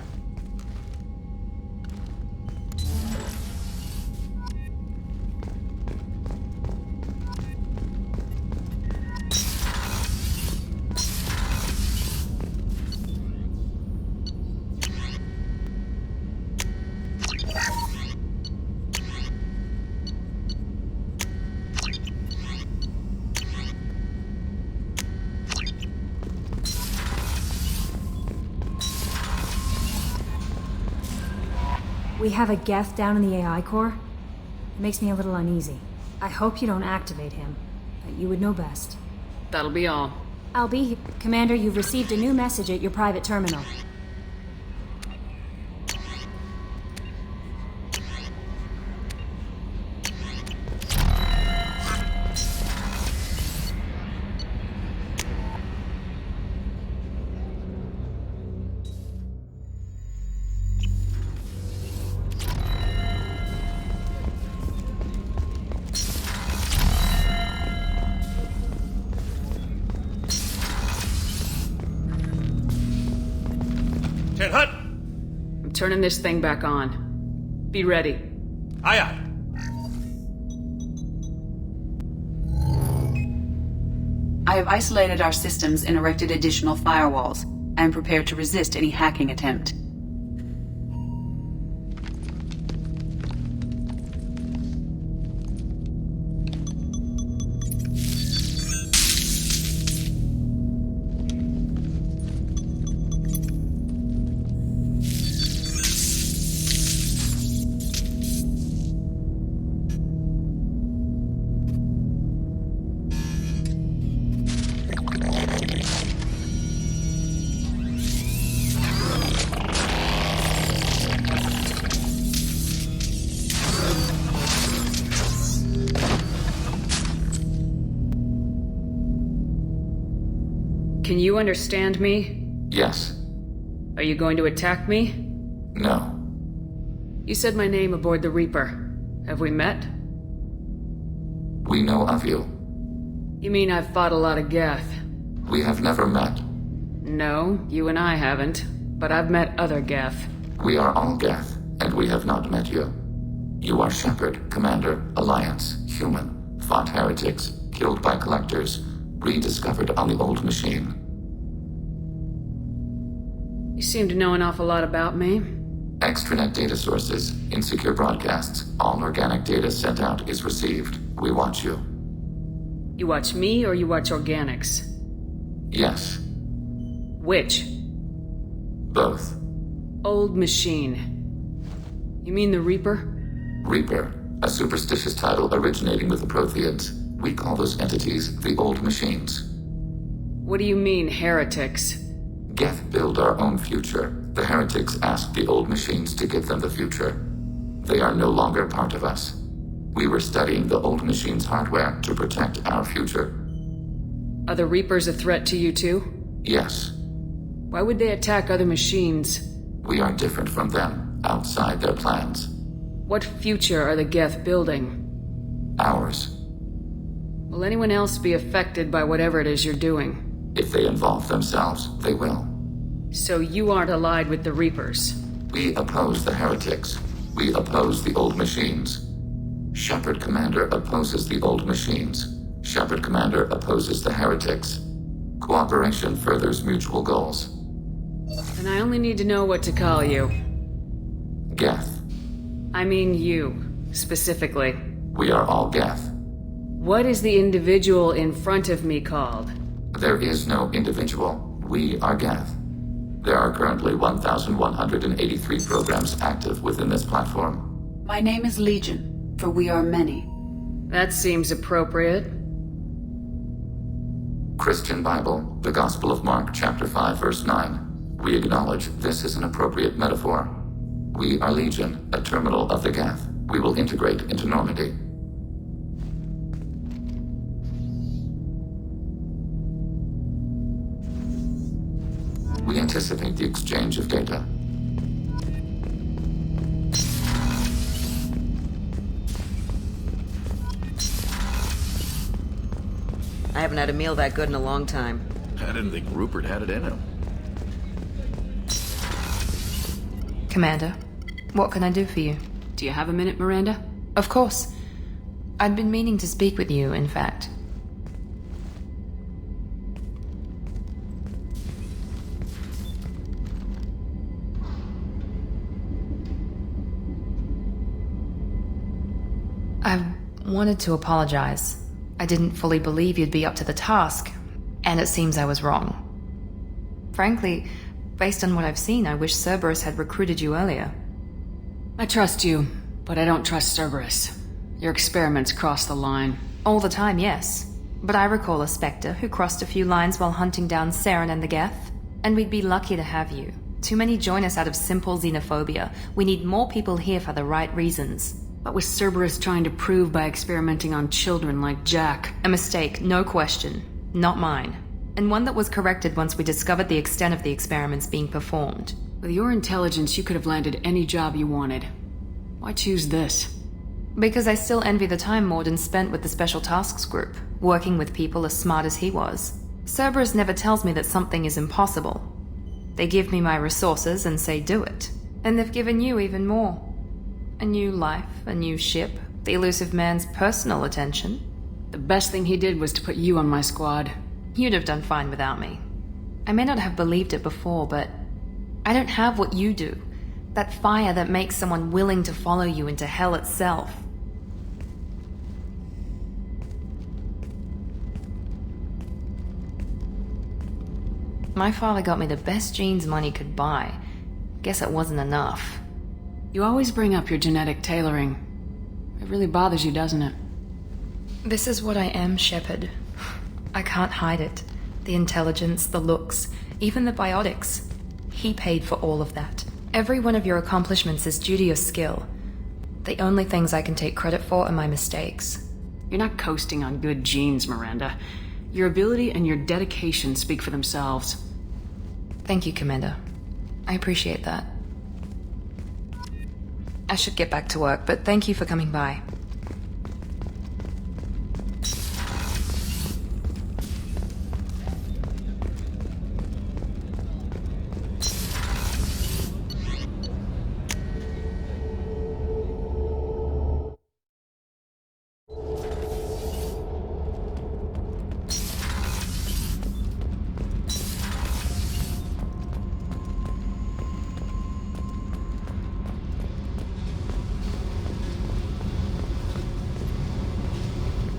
G: We have a Geth down in the AI core. It makes me a little uneasy. I hope you don't activate him, but you would know best.
C: That'll be all.
G: I'll be here. Commander, you've received a new message at your private terminal.
C: I'm turning this thing back on. Be ready.
J: Aye, aye.
V: I have isolated our systems and erected additional firewalls. I am prepared to resist any hacking attempt.
C: Can you understand me?
H: Yes.
C: Are you going to attack me?
H: No.
C: You said my name aboard the Reaper. Have we met?
H: We know of you.
C: You mean I've fought a lot of Geth?
H: We have never met.
C: No, you and I haven't. But I've met other Geth.
H: We are all Geth, and we have not met you. You are Shepard, Commander, Alliance, human, fought heretics, killed by collectors, rediscovered on the old machine.
C: You seem to know an awful lot about me.
H: Extranet data sources, insecure broadcasts, all organic data sent out is received. We watch you.
C: You watch me or you watch organics?
H: Yes.
C: Which?
H: Both.
C: Old machine. You mean the Reaper?
H: Reaper, a superstitious title originating with the Protheans. We call those entities the old machines.
C: What do you mean, heretics?
H: Geth build our own future. The heretics asked the old machines to give them the future. They are no longer part of us. We were studying the old machines' hardware to protect our future.
C: Are the Reapers a threat to you too?
H: Yes.
C: Why would they attack other machines?
H: We are different from them, outside their plans.
C: What future are the Geth building?
H: Ours.
C: Will anyone else be affected by whatever it is you're doing?
H: If they involve themselves, they will.
C: So you aren't allied with the Reapers?
H: We oppose the heretics. We oppose the old machines. Shepard Commander opposes the old machines. Shepard Commander opposes the heretics. Cooperation furthers mutual goals.
C: Then I only need to know what to call you.
H: Geth.
C: I mean you, specifically.
H: We are all Geth.
C: What is the individual in front of me called?
H: There is no individual. We are Geth. There are currently 1,183 programs active within this platform.
V: My name is Legion, for we are many.
C: That seems appropriate.
H: Christian Bible, the Gospel of Mark, chapter 5, verse 9. We acknowledge this is an appropriate metaphor. We are Legion, a terminal of the Geth. We will integrate into Normandy. We anticipate the exchange of data.
K: I haven't had a meal that good in a long time.
L: I didn't think Rupert had it in him.
E: Commander, what can I do for you?
C: Do you have a minute, Miranda?
E: Of course. I'd been meaning to speak with you, in fact. I wanted to apologize. I didn't fully believe you'd be up to the task, and it seems I was wrong. Frankly, based on what I've seen, I wish Cerberus had recruited you earlier.
C: I trust you, but I don't trust Cerberus. Your experiments cross the line.
E: All the time, yes. But I recall a Spectre who crossed a few lines while hunting down Saren and the Geth. And we'd be lucky to have you. Too many join us out of simple xenophobia. We need more people here for the right reasons.
C: What was Cerberus trying to prove by experimenting on children like Jack?
E: A mistake, no question. Not mine. And one that was corrected once we discovered the extent of the experiments being performed.
C: With your intelligence, you could have landed any job you wanted. Why choose this?
E: Because I still envy the time Morden spent with the Special Tasks Group, working with people as smart as he was. Cerberus never tells me that something is impossible. They give me my resources and say do it. And they've given you even more. A new life, a new ship, the elusive man's personal attention.
C: The best thing he did was to put you on my squad.
E: You'd have done fine without me. I may not have believed it before, but I don't have what you do. That fire that makes someone willing to follow you into hell itself. My father got me the best genes money could buy. Guess it wasn't enough.
C: You always bring up your genetic tailoring. It really bothers you, doesn't it?
E: This is what I am, Shepard. I can't hide it. The intelligence, the looks, even the biotics. He paid for all of that. Every one of your accomplishments is due to your skill. The only things I can take credit for are my mistakes.
C: You're not coasting on good genes, Miranda. Your ability and your dedication speak for themselves.
E: Thank you, Commander. I appreciate that. I should get back to work, but thank you for coming by.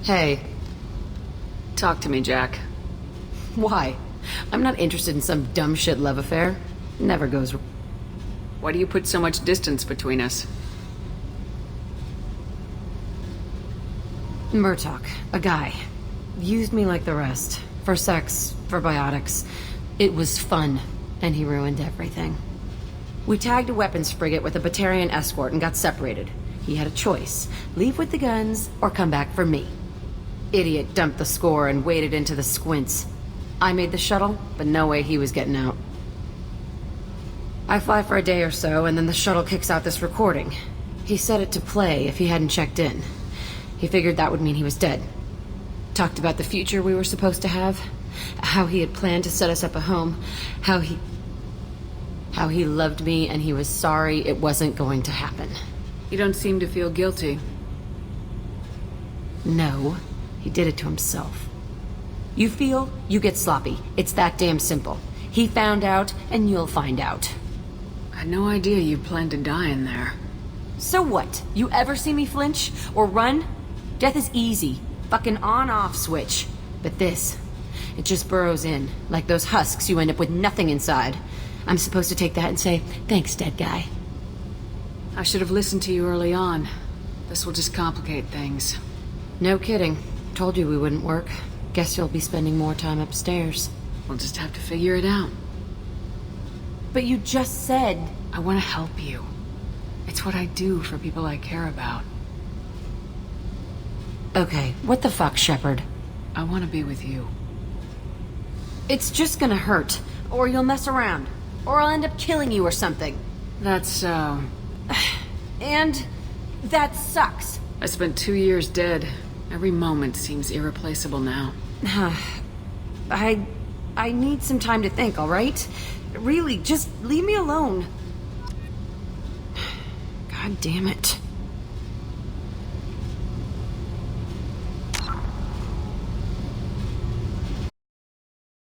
P: Hey.
C: Talk to me, Jack.
P: Why? I'm not interested in some dumb shit love affair. Never goes...
C: Why do you put so much distance between us?
P: Murtaugh, a guy. Used me like the rest. For sex, for biotics. It was fun, and he ruined everything. We tagged a weapons frigate with a Batarian escort and got separated. He had a choice. Leave with the guns, or come back for me. Idiot dumped the score and waded into the squints. I made the shuttle, but no way he was getting out. I fly for a day or so, and then the shuttle kicks out this recording. He set it to play if he hadn't checked in. He figured that would mean he was dead. Talked about the future we were supposed to have. How he had planned to set us up a home. How he loved me and he was sorry it wasn't going to happen.
C: You don't seem to feel guilty.
P: No, he did it to himself. You feel, you get sloppy. It's that damn simple. He found out, and you'll find out.
C: I had no idea you planned to die in there.
P: So what? You ever see me flinch? Or run? Death is easy. Fucking on-off switch. But this, it just burrows in. Like those husks, you end up with nothing inside. I'm supposed to take that and say, thanks, dead guy.
C: I should have listened to you early on. This will just complicate things.
P: No kidding. Told you we wouldn't work. Guess you'll be spending more time upstairs.
C: We'll just have to figure it out.
P: But you just said...
C: I want to help you. It's what I do for people I care about.
P: Okay, what the fuck, Shepard?
C: I want to be with you.
P: It's just gonna hurt. Or you'll mess around. Or I'll end up killing you or something.
C: That's so...
P: And... that sucks.
C: I spent 2 years dead. Every moment seems irreplaceable now.
P: I need some time to think, all right? Really, just leave me alone. God damn it.